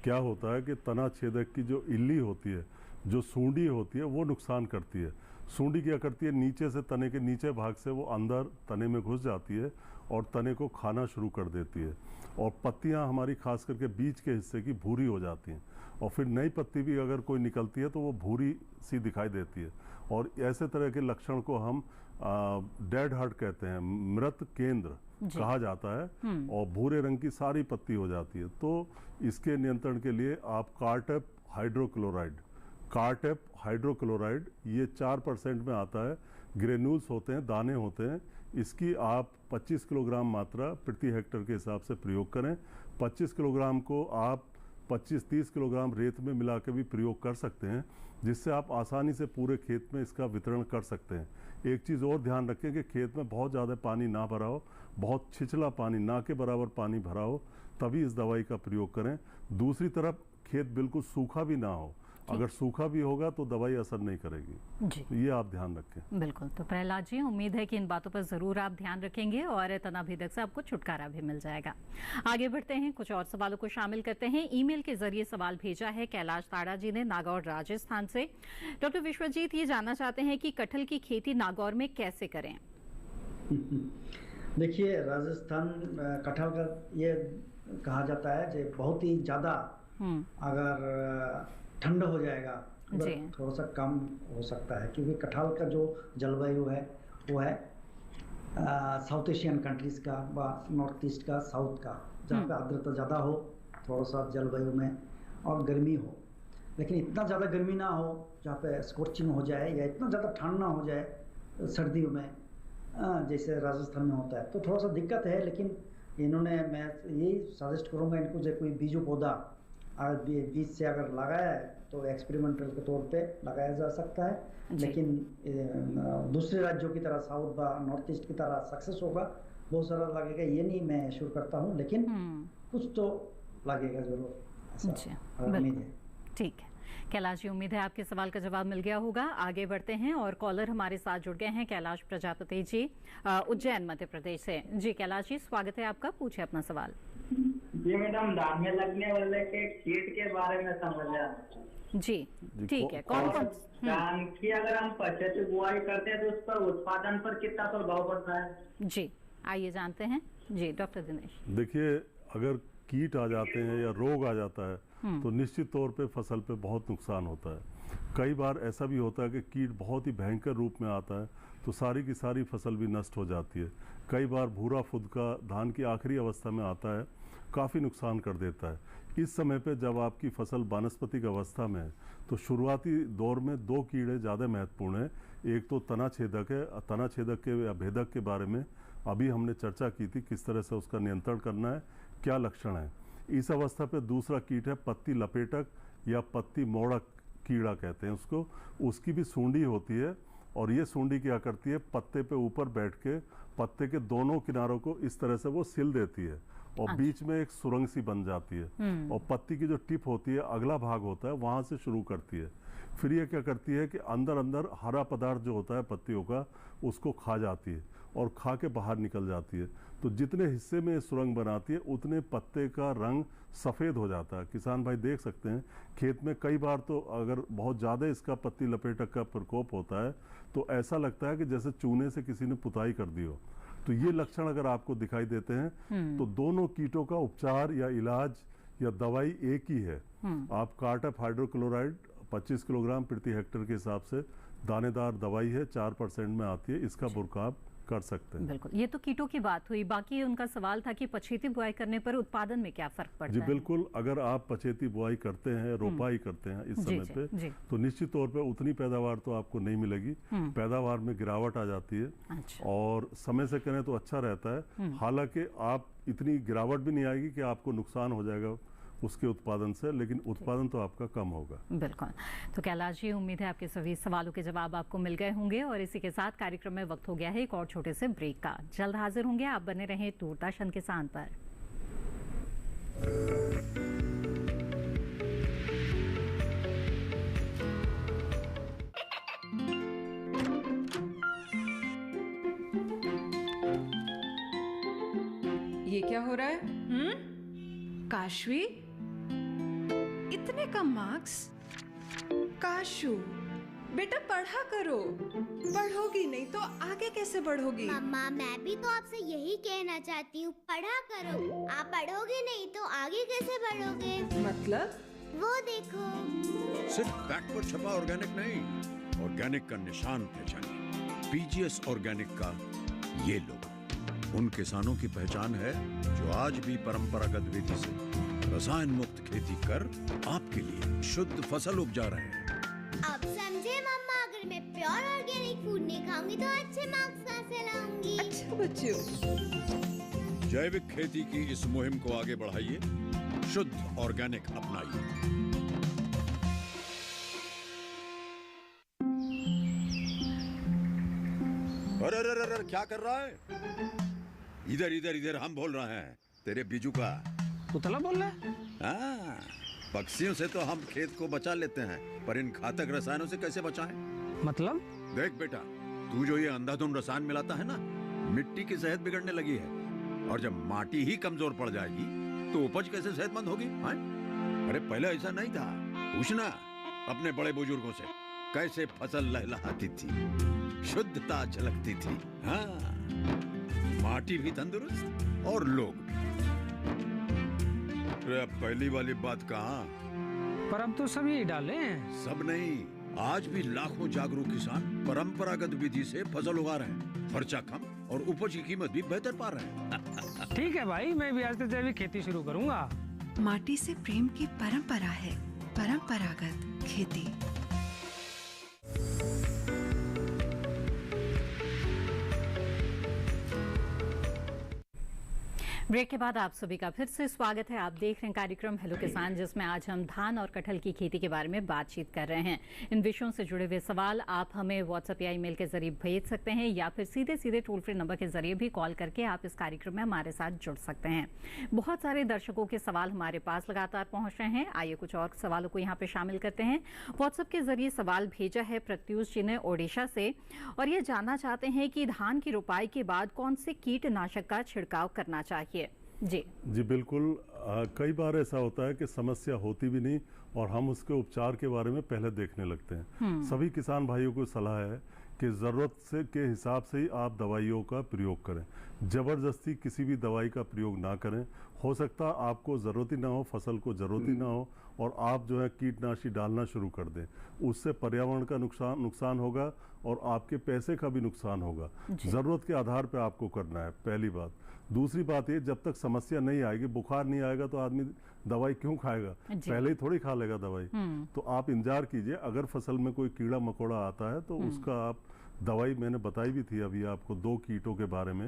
क्या होता है कि तना छेदक की जो इल्ली होती है, जो सूंडी होती है, वो नुकसान करती है। सूंडी क्या करती है, नीचे से, तने के नीचे भाग से वो अंदर तने में घुस जाती है और तने को खाना शुरू कर देती है, और पत्तियां हमारी खास करके बीच के हिस्से की भूरी हो जाती हैं, और फिर नई पत्ती भी अगर कोई निकलती है तो वो भूरी सी दिखाई देती है। और ऐसे तरह के लक्षण को हम डेड हार्ट कहते हैं, मृत केंद्र कहा जाता है, और भूरे रंग की सारी पत्ती हो जाती है। तो इसके नियंत्रण के लिए आप कार्टेप हाइड्रोक्लोराइड, ये 4% में आता है, ग्रेन्यूल्स होते हैं, दाने होते हैं, इसकी आप 25 किलोग्राम मात्रा प्रति हेक्टर के हिसाब से प्रयोग करें। 25 किलोग्राम को आप 25-30 किलोग्राम रेत में मिला के भी प्रयोग कर सकते हैं, जिससे आप आसानी से पूरे खेत में इसका वितरण कर सकते हैं। एक चीज़ और ध्यान रखें कि खेत में बहुत ज़्यादा पानी ना भरा हो, बहुत छिछला पानी, ना के बराबर पानी भरा हो, तभी इस दवाई का प्रयोग करें। दूसरी तरफ खेत बिल्कुल सूखा भी ना हो, अगर सूखा भी होगा तो दवाई असर नहीं करेगी जी। तो ये आप ध्यान रखें। बिल्कुल। तो प्रहलाद जी, उम्मीद है कि इन बातों पर जरूर आप ध्यान रखेंगे और तनाभेदक से आपको छुटकारा भी मिल जाएगा। आगे बढ़ते हैं, कुछ और सवालों को शामिल करते हैं। ईमेल के जरिए सवाल भेजा है कैलाश ताड़ा जी ने नागौर राजस्थान से। डॉक्टर विश्वजीत ये जानना चाहते हैं कि कटहल की खेती नागौर में कैसे करें। देखिए, राजस्थान कटहल का ये कहा जाता है कि बहुत ही ज्यादा अगर ठंड हो जाएगा तो थोड़ा सा कम हो सकता है, क्योंकि कटहल का जो जलवायु है वो है साउथ एशियन कंट्रीज का व नॉर्थ ईस्ट का, साउथ का, जहाँ पे आर्द्रता ज़्यादा हो थोड़ा सा जलवायु में, और गर्मी हो, लेकिन इतना ज़्यादा गर्मी ना हो जहाँ पे स्कॉचिंग हो जाए, या इतना ज़्यादा ठंड ना हो जाए सर्दियों में जैसे राजस्थान में होता है, तो थोड़ा सा दिक्कत है। लेकिन इन्होंने, मैं यही सजेस्ट करूँगा इनको, जो कोई बीजू पौधा बीज से अगर लगाया है तो एक्सपेरिमेंटल के तौर पे लगाया जा सकता है, लेकिन दूसरे राज्यों की तरह, साउथ व नॉर्थ ईस्ट की तरह सक्सेस होगा बहुत सारा लगेगा ये नहीं मैं श्योर करता हूँ, लेकिन कुछ तो लगेगा जरूर, ऐसा उम्मीद है। ठीक है कैलाश जी, उम्मीद है आपके सवाल का जवाब मिल गया होगा। आगे बढ़ते हैं और कॉलर हमारे साथ जुड़ गए हैं कैलाश प्रजापति जी उज्जैन मध्य प्रदेश से। जी कैलाश जी, स्वागत है आपका, पूछे अपना सवाल। जी मैडम, धान में लगने वाले के कीट के बारे में समझा। जी ठीक है, कौन कौन धान की अगर हम पच्चीस से बुआई करते हैं तो उस पर उत्पादन पर कितना प्रभाव पड़ता है? जी आइए जानते हैं। जी डॉक्टर दिनेश। देखिए, अगर कीट आ जाते हैं या रोग आ जाता है तो निश्चित तौर पे फसल पे बहुत नुकसान होता है। कई बार ऐसा भी होता है कि कीट बहुत ही भयंकर रूप में आता है तो सारी की सारी फसल भी नष्ट हो जाती है। कई बार भूरा फुदका धान की आखिरी अवस्था में आता है, काफ़ी नुकसान कर देता है। इस समय पे जब आपकी फसल वानस्पतिक अवस्था में है तो शुरुआती दौर में दो कीड़े ज़्यादा महत्वपूर्ण हैं। एक तो तना छेदक है। तना छेदक के या भेदक के बारे में अभी हमने चर्चा की थी, किस तरह से उसका नियंत्रण करना है, क्या लक्षण है। इस अवस्था पे दूसरा कीट है पत्ती लपेटक या पत्ती मोड़क कीड़ा कहते हैं उसको। उसकी भी सूंडी होती है और ये सूंडी क्या करती है, पत्ते पे ऊपर बैठ के पत्ते के दोनों किनारों को इस तरह से वो सिल देती है और बीच में एक सुरंग सी बन जाती है और पत्ती की जो टिप होती है, अगला भाग होता है, वहां से शुरू करती है। फिर ये क्या करती है कि अंदर अंदर हरा पदार्थ जो होता है पत्तियों का, उसको खा जाती है और खा के बाहर निकल जाती है। तो जितने हिस्से में सुरंग बनाती है उतने पत्ते का रंग सफ़ेद हो जाता है। किसान भाई देख सकते हैं खेत में कई बार तो अगर बहुत ज़्यादा इसका पत्ती लपेटक का प्रकोप होता है तो ऐसा लगता है कि जैसे चूने से किसी ने पुताई कर दी हो। तो ये लक्षण अगर आपको दिखाई देते हैं तो दोनों कीटों का उपचार या इलाज या दवाई एक ही है। आप कार्टप हाइड्रोक्लोराइड 25 किलोग्राम प्रति हेक्टेयर के हिसाब से दानेदार दवाई है, 4% में आती है, इसका बुरका आप कर सकते हैं। बिल्कुल, ये तो कीटों की बात हुई। बाकी उनका सवाल था कि पछेती बुआई करने पर उत्पादन में क्या फर्क पड़ता है? जी बिल्कुल, अगर आप पछेती बुआई करते हैं, रोपाई करते हैं इस समय पे, तो निश्चित तौर पे उतनी पैदावार तो आपको नहीं मिलेगी, पैदावार में गिरावट आ जाती है। और समय से करें तो अच्छा रहता है। हालांकि आप इतनी गिरावट भी नहीं आएगी कि आपको नुकसान हो जाएगा उसके उत्पादन से, लेकिन उत्पादन तो आपका कम होगा। बिल्कुल। तो कैलाश जी, उम्मीद है आपके सभी सवालों के जवाब आपको मिल गए होंगे और इसी के साथ कार्यक्रम में वक्त हो गया है एक और छोटे से ब्रेक का। जल्द हाजिर होंगे, आप बने रहें दूरदर्शन किसान पर। ये क्या हो रहा है? काशवी, इतने कम मार्क्स? काशू, बेटा पढ़ा करो। पढ़ोगी नहीं तो आगे कैसे बढ़ोगी? मम्मा, मैं भी तो आपसे यही कहना चाहती हूँ, पढ़ा करो। आप पढ़ोगे नहीं तो आगे कैसे बढ़ोगे? मतलब? वो देखो। सिर्फ बैक पर छपा ऑर्गेनिक नहीं, ऑर्गेनिक का निशान पहचानिए। पीजीएस ऑर्गेनिक का ये लोगो उन किसानों की पहचान है जो आज भी परंपरागत विधि से रसायन मुक्त खेती कर आपके लिए शुद्ध फसल उपजा रहे हैं। अब समझे मम्मा, अगर मैं प्योर ऑर्गेनिक फूड नहीं खाऊंगी तो अच्छे मार्क्स कहाँ से लाऊंगी? अच्छा बच्चों, जैविक खेती की इस मुहिम को आगे बढ़ाइए, शुद्ध ऑर्गेनिक अपनाइए। अरे अरे अरे, क्या कर रहा है? इधर इधर इधर, हम बोल रहे हैं तेरे बीजू का। पुतला बोल रहा है? हाँ, पक्षियों से तो हम खेत को बचा लेते हैं, पर इन घातक रसायनों से कैसे बचाएं? मतलब? देख बेटा, तू जो ये अंधाधुंध रसायन मिलाता है ना, मिट्टी की सेहत बिगड़ने लगी है। और जब माटी ही कमजोर पड़ जाएगी तो उपज कैसे सेहतमंद होगी? अरे पहले ऐसा नहीं था। पूछना अपने बड़े बुजुर्गों से, कैसे फसल लहलहाती थी, शुद्धता झलकती थी। हाँ, माटी भी तंदुरुस्त और लोग भी। पहली वाली बात कहाँ? पर अब तो सब यही डाले हैं। सब नहीं, आज भी लाखों जागरूक किसान परंपरागत विधि से फसल उगा रहे हैं। खर्चा कम और उपज की कीमत भी बेहतर पा रहे हैं। ठीक है भाई, मैं भी आज से जैविक खेती शुरू करूंगा। माटी से प्रेम की परंपरा है परंपरागत खेती। ब्रेक के बाद आप सभी का फिर से स्वागत है। आप देख रहे हैं कार्यक्रम हेलो किसान, जिसमें आज हम धान और कटहल की खेती के बारे में बातचीत कर रहे हैं। इन विषयों से जुड़े हुए सवाल आप हमें व्हाट्सएप या ईमेल के जरिए भेज सकते हैं या फिर सीधे सीधे टोल फ्री नंबर के जरिए भी कॉल करके आप इस कार्यक्रम में हमारे साथ जुड़ सकते हैं। बहुत सारे दर्शकों के सवाल हमारे पास लगातार पहुंच रहे हैं। आइए कुछ और सवालों को यहाँ पे शामिल करते हैं। व्हाट्सएप के जरिए सवाल भेजा है प्रत्युष जी ने ओडिशा से, और ये जानना चाहते हैं कि धान की रोपाई के बाद कौन से कीटनाशक का छिड़काव करना चाहिए? जी बिल्कुल। कई बार ऐसा होता है कि समस्या होती भी नहीं और हम उसके उपचार के बारे में पहले देखने लगते हैं। सभी किसान भाइयों को सलाह है कि ज़रूरत से के हिसाब से ही आप दवाइयों का प्रयोग करें। ज़बरदस्ती किसी भी दवाई का प्रयोग ना करें। हो सकता आपको ज़रूरत ही ना हो, फसल को ज़रूरत ही ना हो और आप जो है कीटनाशी डालना शुरू कर दें। उससे पर्यावरण का नुकसान होगा और आपके पैसे का भी नुकसान होगा। ज़रूरत के आधार पर आपको करना है, पहली बात। दूसरी बात ये, जब तक समस्या नहीं आएगी, बुखार नहीं आएगा तो आदमी दवाई क्यों खाएगा? पहले ही थोड़ी खा लेगा दवाई। तो आप इंतजार कीजिए। अगर फसल में कोई कीड़ा मकोड़ा आता है तो उसका आप दवाई, मैंने बताई भी थी अभी आपको 2 कीटों के बारे में,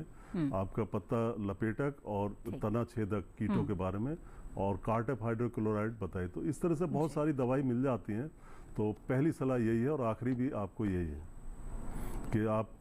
आपका पत्ता लपेटक और तना छेदक कीटों के बारे में, और कार्टेप हाइड्रोक्लोराइड बताई। तो इस तरह से बहुत सारी दवाई मिल जाती हैं। तो पहली सलाह यही है और आखिरी भी आपको यही है कि आप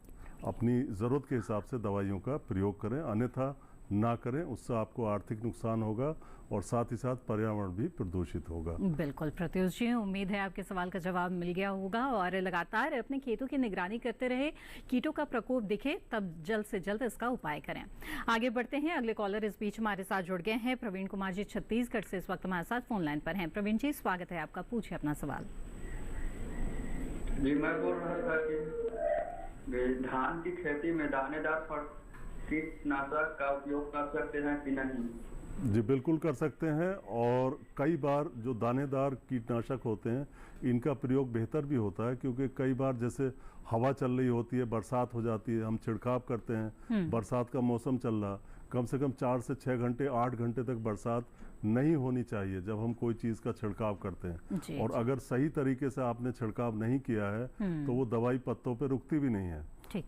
अपनी ज़रूरत के हिसाब से दवाइयों का प्रयोग करें, अन्यथा ना करें। उससे आपको आर्थिक नुकसान होगा और साथ ही साथ पर्यावरण भी प्रदूषित होगा। बिल्कुल प्रत्युष जी, उम्मीद है आपके सवाल का जवाब मिल गया होगा और लगातार अपने खेतों की निगरानी करते रहे। कीटों का प्रकोप दिखे तब जल्द से जल्द इसका उपाय करें। आगे बढ़ते हैं। अगले कॉलर इस बीच हमारे साथ जुड़ गए हैं। प्रवीण कुमार जी छत्तीसगढ़ से इस वक्त हमारे साथ फोन लाइन पर हैं। प्रवीण जी, स्वागत है आपका, पूछिए अपना सवाल। जी, मैं बोल रहा था कि धान की खेती में दानेदार कीटनाशक का उपयोग कर सकते हैं कि नहीं? जी बिल्कुल कर सकते हैं। और कई बार जो दानेदार कीटनाशक होते हैं इनका प्रयोग बेहतर भी होता है, क्योंकि कई बार जैसे हवा चल रही होती है, बरसात हो जाती है, हम छिड़काव करते हैं, बरसात का मौसम चल रहा, कम से कम 4 से 6 घंटे 8 घंटे तक बरसात नहीं होनी चाहिए जब हम कोई चीज़ का छिड़काव करते हैं। और अगर सही तरीके से आपने छिड़काव नहीं किया है तो वो दवाई पत्तों पे रुकती भी नहीं है।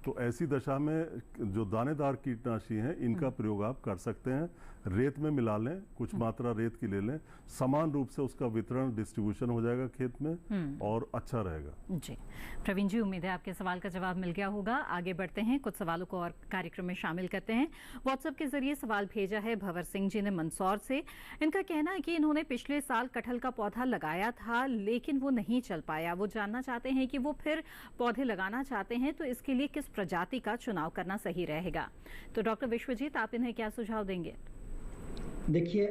तो ऐसी दशा में जो दानेदार कीटनाशी हैं इनका प्रयोग आप कर सकते हैं। रेत में मिला लें, कुछ मात्रा रेत की ले लें, समान रूप से उसका वितरण डिस्ट्रीब्यूशन हो जाएगा खेत में और अच्छा रहेगा। जी प्रवीण जी, उम्मीद है आपके सवाल का जवाब मिल गया होगा। आगे बढ़ते हैं, कुछ सवालों को और कार्यक्रम में शामिल करते हैं। व्हाट्सएप के जरिए सवाल भेजा है भंवर सिंह जी ने मंदसौर से। इनका कहना है कि इन्होंने पिछले साल कटहल का पौधा लगाया था लेकिन वो नहीं चल पाया। वो जानना चाहते हैं कि वो फिर पौधे लगाना चाहते हैं तो इसके लिए किस प्रजाति का चुनाव करना सही रहेगा। तो डॉक्टर विश्वजीत, आप इन्हें क्या सुझाव देंगे? देखिए,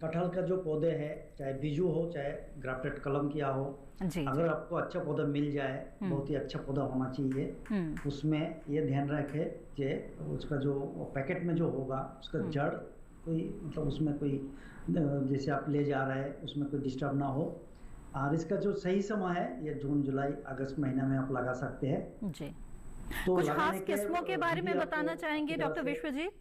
कटहल का जो पौधे हैं, चाहे बीजू हो चाहे ग्राफ्टेड कलम किया हो, अगर आपको अच्छा पौधा मिल जाए, बहुत ही अच्छा पौधा होना चाहिए। उसमें ये ध्यान रखें कि उसका जो पैकेट में जो होगा उसका जड़ कोई मतलब उसमें कोई जैसे आप ले जा रहे हैं उसमें कोई डिस्टर्ब ना हो। और इसका जो सही समय है ये जून जुलाई अगस्त महीना में आप लगा सकते हैं। जी। तो कुछ खास किस्मों के बारे में बताना चाहेंगे डॉक्टर विश्वजीत?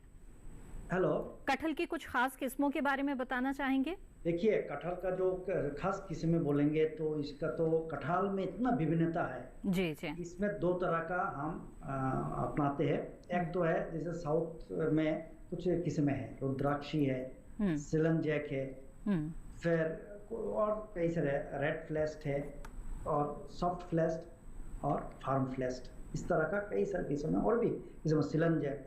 हेलो, कटहल की कुछ खास किस्मों के बारे में बताना चाहेंगे? देखिए, कटहल का जो खास किस्में बोलेंगे तो इसका तो कटहल में इतना विभिन्नता है। जी जी। इसमें 2 तरह का हम अपनाते हैं। एक तो है जैसे साउथ में कुछ किस्में हैं, रुद्राक्षी है, सिलन जैक है, फिर और कई सारे रेड फ्लेस्ट है और सॉफ्ट फ्लेस्ट और फार्म फ्लेस्ट, इस तरह का कई सारे किस्म और भी किस्म सिलन जैक।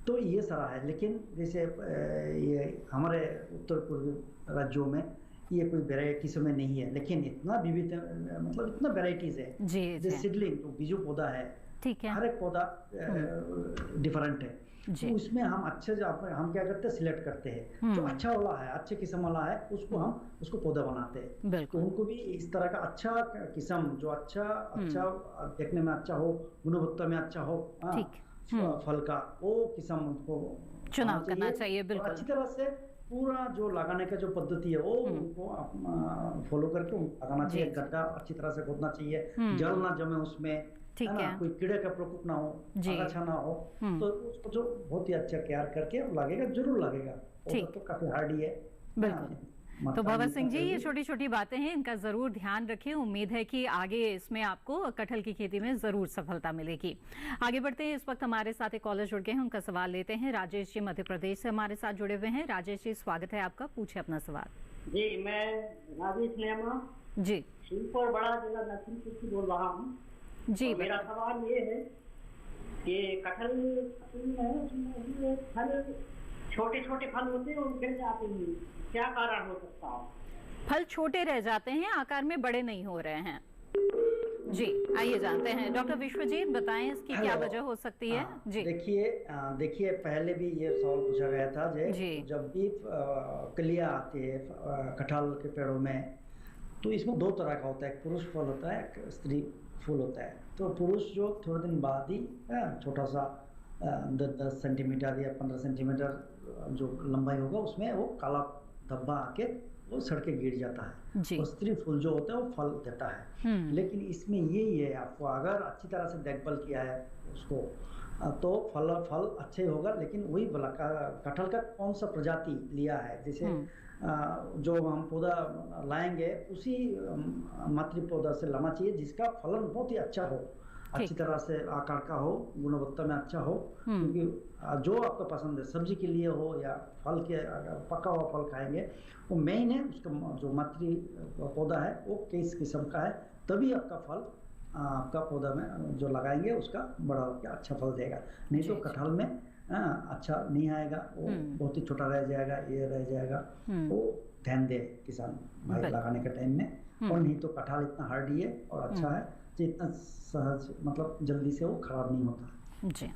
तो ये सारा है। लेकिन जैसे ये हमारे उत्तर पूर्वी राज्यों में ये कोई वेराइटी किस्में नहीं है, लेकिन इतना विविध मतलब इतना वेराइटीज है। जैसे सीडलिंग तो बीजू पौधा है, ठीक है, हर एक पौधा डिफरेंट है। तो उसमें हम अच्छे हम क्या करते हैं, सिलेक्ट करते हैं जो अच्छा वाला है, अच्छे किस्म वाला है, उसको पौधा बनाते हैं। तो उनको भी इस तरह का अच्छा किस्म जो अच्छा देखने में अच्छा हो, गुणवत्ता में अच्छा हो, फल का वो किस्म उनको चुनाव करना चाहिए। बिल्कुल अच्छी तरह से पूरा जो लगाने का जो पद्धति है वो उनको फॉलो करके लगाना चाहिए। गड्ढा अच्छी तरह से खोदना चाहिए, जल ना जमे उसमें, ठीक है, कोई कीड़े का प्रकोप ना हो, आगाछा ना हो। तो उसको जो बहुत ही अच्छा केयर करके लगेगा, जरूर लगेगा। तो काफी हार्ड ही है। बिल्कुल। तो भंवर सिंह जी, ये छोटी छोटी बातें हैं, इनका जरूर ध्यान रखें। उम्मीद है कि आगे इसमें आपको कटहल की खेती में जरूर सफलता मिलेगी। आगे बढ़ते हैं, इस वक्त हमारे साथ एक कॉलर जुड़ गए हैं, उनका सवाल लेते हैं। राजेश जी मध्य प्रदेश से हमारे साथ जुड़े हुए हैं। राजेश जी, स्वागत है आपका, पूछे अपना सवाल। जी, मैं राजेश नेमा जी शिवपुर बड़ा जिला नरसिंहपुर से बोल रहा हूँ। जी, मेरा सवाल ये है कि कटहल में फल छोटे छोटे फल होते हैं और गिर जाते हैं, क्या कारण हो सकता है? फल छोटे रह जाते हैं, आकार में बड़े नहीं हो रहे हैं। जी, आइए जानते हैं। डॉक्टर विश्वजीत, बताएं इसकी क्या वजह हो सकती है? जी देखिए, पहले भी ये सवाल पूछा गया था जब भी कलियां आती है कटहल के पेड़ों में, तो इसमें 2 तरह का होता है, एक पुरुष फल होता है, एक स्त्री फूल होता है। तो पुरुष जो थोड़े दिन बाद ही छोटा सा 10 सेंटीमीटर या 15 सेंटीमीटर जो लंबाई होगा उसमें वो काला धब्बा आके वो सड़के गिर जाता है। और स्त्री फूल जो होता है वो फल देता है। लेकिन इसमें यही है, आपको अगर अच्छी तरह से देखभाल किया है उसको तो फल अच्छे होगा। लेकिन वही बोला, कटहल का कौन सा प्रजाति लिया है, जैसे जो हम पौधा लाएंगे उसी मातृ पौधा से लाना चाहिए जिसका फलन बहुत ही अच्छा हो, अच्छी तरह से आकार का हो, गुणवत्ता में अच्छा हो। क्योंकि जो आपको पसंद है, सब्जी के लिए हो या फल के, पका हुआ फल खाएंगे, वो मेन है उसका जो मातृ पौधा है वो किस किस्म का है, तभी आपका फल आपका पौधा में जो लगाएंगे उसका बड़ा होकर अच्छा फल देगा। नहीं तो कटहल में अच्छा नहीं आएगा, वो बहुत ही छोटा रह जाएगा, ये रह जाएगा। वो ध्यान दे किसान भाई लगाने के टाइम में। और नहीं तो कटहल इतना हार्डी है और अच्छा है, इतना सहज मतलब जल्दी से वो खराब नहीं होता। जी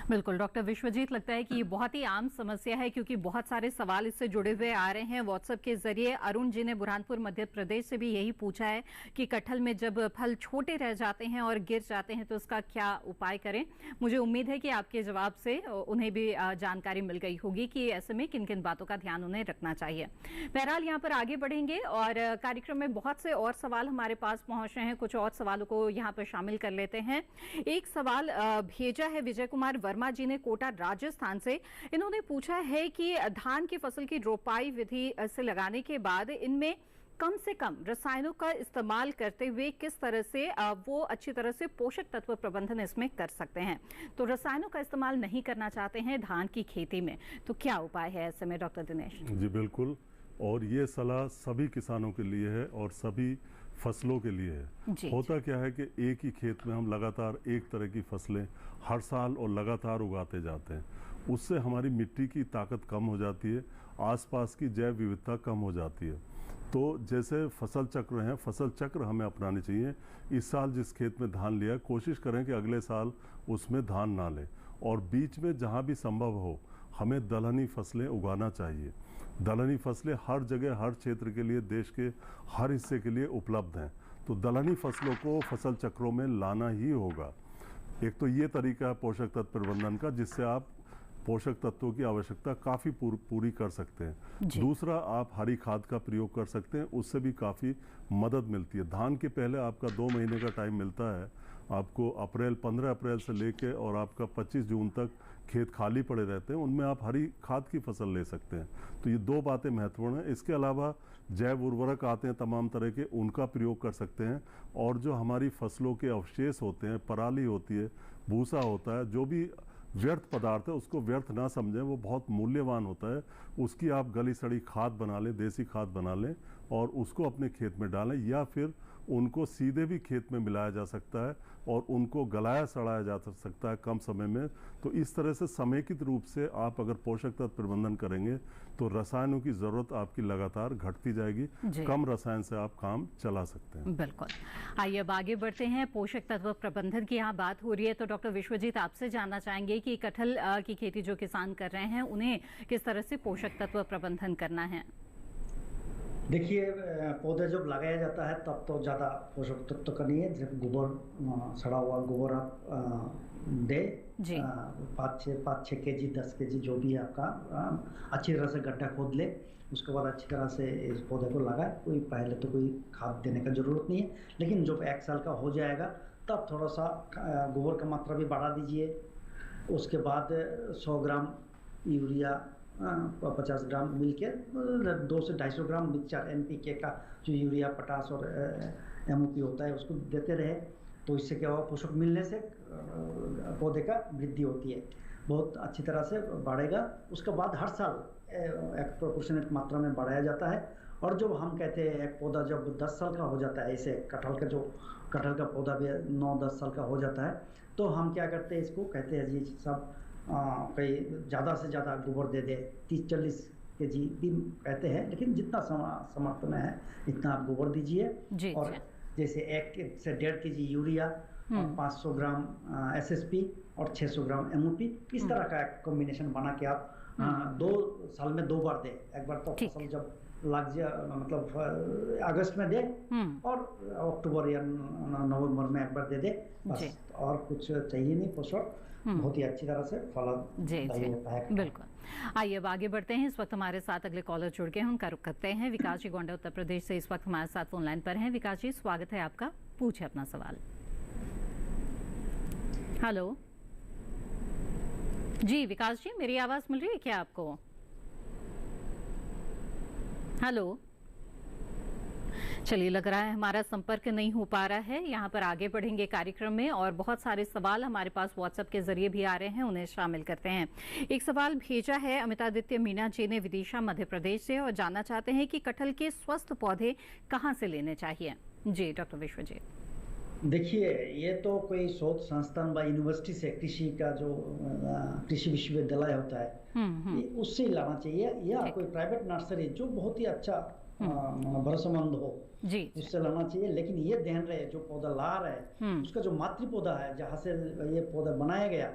बिल्कुल डॉक्टर विश्वजीत, लगता है कि ये बहुत ही आम समस्या है क्योंकि बहुत सारे सवाल इससे जुड़े हुए आ रहे हैं व्हाट्सएप के जरिए। अरुण जी ने बुरहानपुर मध्य प्रदेश से भी यही पूछा है कि कटहल में जब फल छोटे रह जाते हैं और गिर जाते हैं तो उसका क्या उपाय करें। मुझे उम्मीद है कि आपके जवाब से उन्हें भी जानकारी मिल गई होगी कि ऐसे में किन किन बातों का ध्यान उन्हें रखना चाहिए। बहरहाल यहाँ पर आगे बढ़ेंगे और कार्यक्रम में बहुत से और सवाल हमारे पास पहुंच रहे हैं, कुछ और सवालों को यहाँ पर शामिल कर लेते हैं। एक सवाल भेजा है विजय कुमार वर्मा जी ने कोटा राजस्थान से। इन्होंने पूछा है कि धान की फसल की रोपाई विधि से लगाने के बाद इनमें कम से कम रसायनों का इस्तेमाल करते हुए किस तरह से वो अच्छी तरह से पोषक तत्व प्रबंधन इसमें कर सकते हैं। तो रसायनों का इस्तेमाल नहीं करना चाहते हैं धान की खेती में, तो क्या उपाय है ऐसे में डॉक्टर दिनेश? जी बिल्कुल, और ये सलाह सभी किसानों के लिए है और सभी फसलों के लिए है। होता क्या है कि एक ही खेत में हम लगातार एक तरह की फसलें हर साल और लगातार उगाते जाते हैं, उससे हमारी मिट्टी की ताकत कम हो जाती है, आसपास की जैव विविधता कम हो जाती है। तो जैसे फसल चक्र हैं, फसल चक्र हमें अपनाने चाहिए। इस साल जिस खेत में धान लिया, कोशिश करें कि अगले साल उसमें धान ना लें, और बीच में जहाँ भी संभव हो हमें दलहनी फसलें उगाना चाहिए। दलहनी फसलें हर जगह हर क्षेत्र के लिए, देश के हर हिस्से के लिए उपलब्ध हैं, तो दलहनी फसलों को फसल चक्रों में लाना ही होगा। एक तो ये तरीका है पोषक तत्व प्रबंधन का, जिससे आप पोषक तत्वों की आवश्यकता काफ़ी पूरी कर सकते हैं। दूसरा, आप हरी खाद का प्रयोग कर सकते हैं, उससे भी काफ़ी मदद मिलती है। धान के पहले आपका 2 महीने का टाइम मिलता है आपको, 15 अप्रैल से लेके और आपका 25 जून तक खेत खाली पड़े रहते हैं, उनमें आप हरी खाद की फसल ले सकते हैं। तो ये 2 बातें महत्वपूर्ण हैं। इसके अलावा जैव उर्वरक आते हैं तमाम तरह के, उनका प्रयोग कर सकते हैं। और जो हमारी फसलों के अवशेष होते हैं, पराली होती है, भूसा होता है, जो भी व्यर्थ पदार्थ है उसको व्यर्थ ना समझें, वो बहुत मूल्यवान होता है। उसकी आप गली सड़ी खाद बना लें, देसी खाद बना लें और उसको अपने खेत में डालें, या फिर उनको सीधे भी खेत में मिलाया जा सकता है और उनको गलाया सड़ाया जा सकता है कम समय में। तो इस तरह से समेकित रूप से आप अगर पोषक तत्व प्रबंधन करेंगे तो रसायनों की जरूरत आपकी लगातार घटती जाएगी, कम रसायन से आप काम चला सकते हैं। बिल्कुल। आइए अब आगे बढ़ते हैं। पोषक तत्व प्रबंधन की यहाँ बात हो रही है तो डॉक्टर विश्वजीत आपसे जानना चाहेंगे कि कटहल की खेती जो किसान कर रहे हैं उन्हें किस तरह से पोषक तत्व प्रबंधन करना है। देखिए, पौधे जब लगाया जाता है तब तो ज़्यादा पोषक तत्व का नहीं है, जब गोबर, सड़ा हुआ गोबर आप दे 5-6 केजी 10 केजी जो भी आपका, अच्छी तरह से गड्ढा खोद ले, उसके बाद अच्छी तरह से इस पौधे को लगाए। कोई पहले तो कोई खाद देने का ज़रूरत नहीं है, लेकिन जब 1 साल का हो जाएगा तब थोड़ा सा गोबर का मात्रा भी बढ़ा दीजिए। उसके बाद 100 ग्राम यूरिया, 50 ग्राम मिल के 200 से 250 ग्राम मिक्सचर NPK का जो यूरिया, पोटास और MOP होता है उसको देते रहे। तो इससे क्या होगा, पोषक मिलने से पौधे का वृद्धि होती है, बहुत अच्छी तरह से बढ़ेगा। उसके बाद हर साल एक प्रोपोर्शनेट मात्रा में बढ़ाया जाता है। और जो हम कहते हैं एक पौधा जब 10 साल का हो जाता है, ऐसे कटहल का पौधा भी 9-10 साल का हो जाता है, तो हम क्या करते हैं, इसको कहते हैं जी सब कई ज़्यादा से ज़्यादा गोबर दे दे, 30-40 केजी भी कहते हैं, लेकिन जितना समर्थ में है इतना आप गोबर दीजिए। और जैसे 1 से 1.5 केजी यूरिया, 500 ग्राम SSP और 600 ग्राम MOP, इस तरह का एक कॉम्बिनेशन बना के आप 2 साल में 2 बार दे। एक बार तो फसल जब लग जाए, मतलब अगस्त में दे, और अक्टूबर या नवंबर में एक बार दे दे, बस। और कुछ चाहिए नहीं, पोषक बहुत ही अच्छी तरह से फलदायी होता है। बिल्कुल। आइए अब आगे बढ़ते हैं। इस वक्त हमारे साथ अगले कॉलर जुड़ गए हैं, उनका रुख करते हैं। विकास जी गोंडा उत्तर प्रदेश से इस वक्त हमारे साथ फोन लाइन पर हैं। विकास जी, स्वागत है आपका, पूछे अपना सवाल। हेलो जी विकास जी, मेरी आवाज मिल रही है क्या आपको? हेलो, चलिए लग रहा है हमारा संपर्क नहीं हो पा रहा है। यहाँ पर आगे बढ़ेंगे कार्यक्रम में और बहुत सारे सवाल हमारे पास व्हाट्सएप के जरिए भी आ रहे हैं, उन्हें शामिल करते हैं। एक सवाल भेजा है अमितादित्य मीना जी ने विदिशा मध्य प्रदेश से, और जानना चाहते हैं कि कटहल के स्वस्थ पौधे कहाँ से लेने चाहिए। जी डॉक्टर विश्वजीत। देखिए, ये तो कोई शोध संस्थान व यूनिवर्सिटी से, कृषि का जो कृषि विश्वविद्यालय होता है उससे लाना चाहिए, या कोई प्राइवेट नर्सरी जो बहुत ही अच्छा भरोसेमंद हो जी उससे लाना चाहिए। लेकिन ये ध्यान रहे जो पौधा ला रहे हैं उसका जो मातृ पौधा है जहाँ से ये पौधा बनाया गया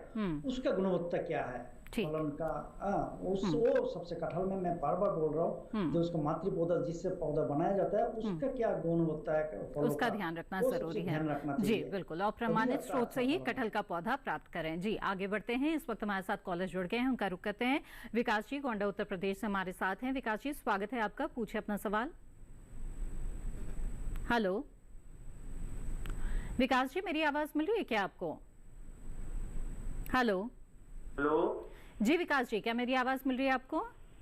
उसका गुणवत्ता क्या है, फलन का वो सबसे कटहल में मैं बार बार बोल रहा हूँ जो उसका मातृ पौधा जिससे पौधा बनाया जाता है उसका क्या गुणवत्ता है, उसका ध्यान रखना जरूरी है जी बिल्कुल। और प्रमाणित स्रोत से ही कटहल का पौधा प्राप्त करें। जी आगे बढ़ते हैं, इस वक्त हमारे साथ कॉलर जुड़ गए हैं, उनका रुख करते हैं। विकास जी गोंडा उत्तर प्रदेश से हमारे साथ हैं। विकास जी स्वागत है आपका, पूछे अपना सवाल। हेलो विकास जी, मेरी आवाज मिल रही है क्या आपको? हेलो हेलो जी विकास जी, क्या मेरी आवाज मिल रही है आपको?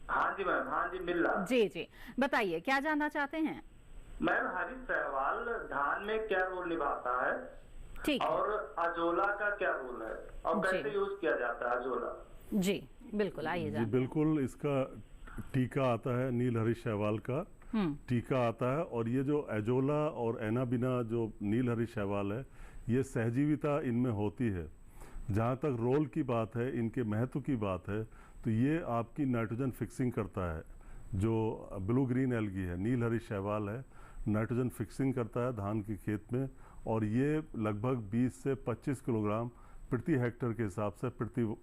हाँ जी मैम, हाँ जी मिल रहा। जी जी बताइए क्या जानना चाहते हैं? मैम हरी शैवाल धान में क्या रोल निभाता है, ठीक, और अजोला का क्या रोल है और कैसे यूज किया जाता है अजोला? जी बिल्कुल, आइए जी बिल्कुल। इसका टीका आता है, नील हरी शैवाल का टीका आता है, और ये जो एजोला और एनाबिना जो नील हरी शैवाल है ये सहजीविता इनमें होती है। जहाँ तक रोल की बात है, इनके महत्व की बात है, तो ये आपकी नाइट्रोजन फिक्सिंग करता है। जो ब्लू ग्रीन एल्गी है, नील हरी शैवाल है, नाइट्रोजन फिक्सिंग करता है धान के खेत में, और ये लगभग 20 से 25 किलोग्राम प्रति हेक्टेयर के हिसाब से प्रति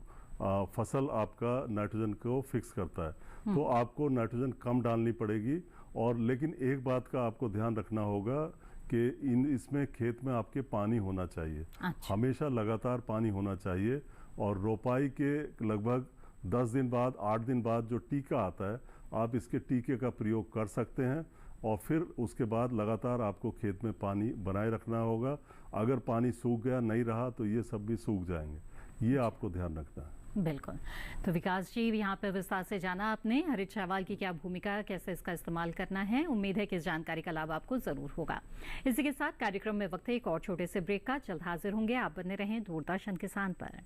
फसल आपका नाइट्रोजन को फिक्स करता है। तो आपको नाइट्रोजन कम डालनी पड़ेगी। और लेकिन एक बात का आपको ध्यान रखना होगा कि इसमें खेत में आपके पानी होना चाहिए। अच्छा। हमेशा लगातार पानी होना चाहिए। और रोपाई के लगभग 10 दिन बाद 8 दिन बाद जो टीका आता है, आप इसके टीके का प्रयोग कर सकते हैं, और फिर उसके बाद लगातार आपको खेत में पानी बनाए रखना होगा। अगर पानी सूख गया, नहीं रहा, तो ये सब भी सूख जाएंगे। ये आपको ध्यान रखना है। बिल्कुल। तो विकास जी यहाँ पर विस्तार से जाना आपने हरित शैवाल की क्या भूमिका है, कैसे इसका इस्तेमाल करना है। उम्मीद है कि इस जानकारी का लाभ आपको जरूर होगा। इसी के साथ कार्यक्रम में वक्त है एक और छोटे से ब्रेक का। जल्द हाजिर होंगे, आप बने रहें दूरदर्शन किसान पर।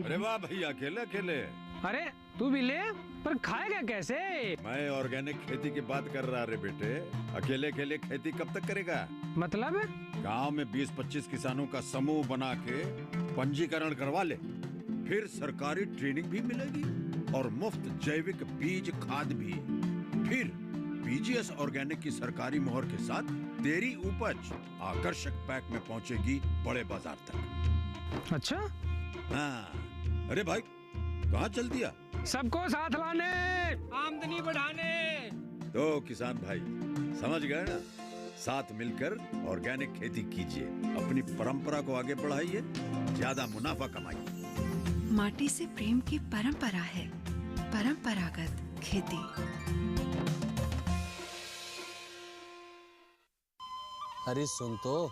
अरे वाह भैया, अकेले अकेले। अरे तू भी ले, पर खाएगा कैसे? मैं ऑर्गेनिक खेती की बात कर रहा रे बेटे। अकेले अकेले खेती कब तक करेगा? मतलब गांव में 20-25 किसानों का समूह बना के पंजीकरण करवा ले, फिर सरकारी ट्रेनिंग भी मिलेगी और मुफ्त जैविक बीज खाद भी। फिर पीजीएस ऑर्गेनिक की सरकारी मोहर के साथ तेरी उपज आकर्षक पैक में पहुंचेगी बड़े बाजार तक। अच्छा हाँ। अरे भाई कहाँ चल दिया? सबको साथ लाने, आमदनी बढ़ाने। तो किसान भाई समझ गए ना, साथ मिलकर ऑर्गेनिक खेती कीजिए, अपनी परंपरा को आगे बढ़ाइए, ज्यादा मुनाफा कमाइए। माटी से प्रेम की परंपरा है परंपरागत खेती। अरे सुन तो।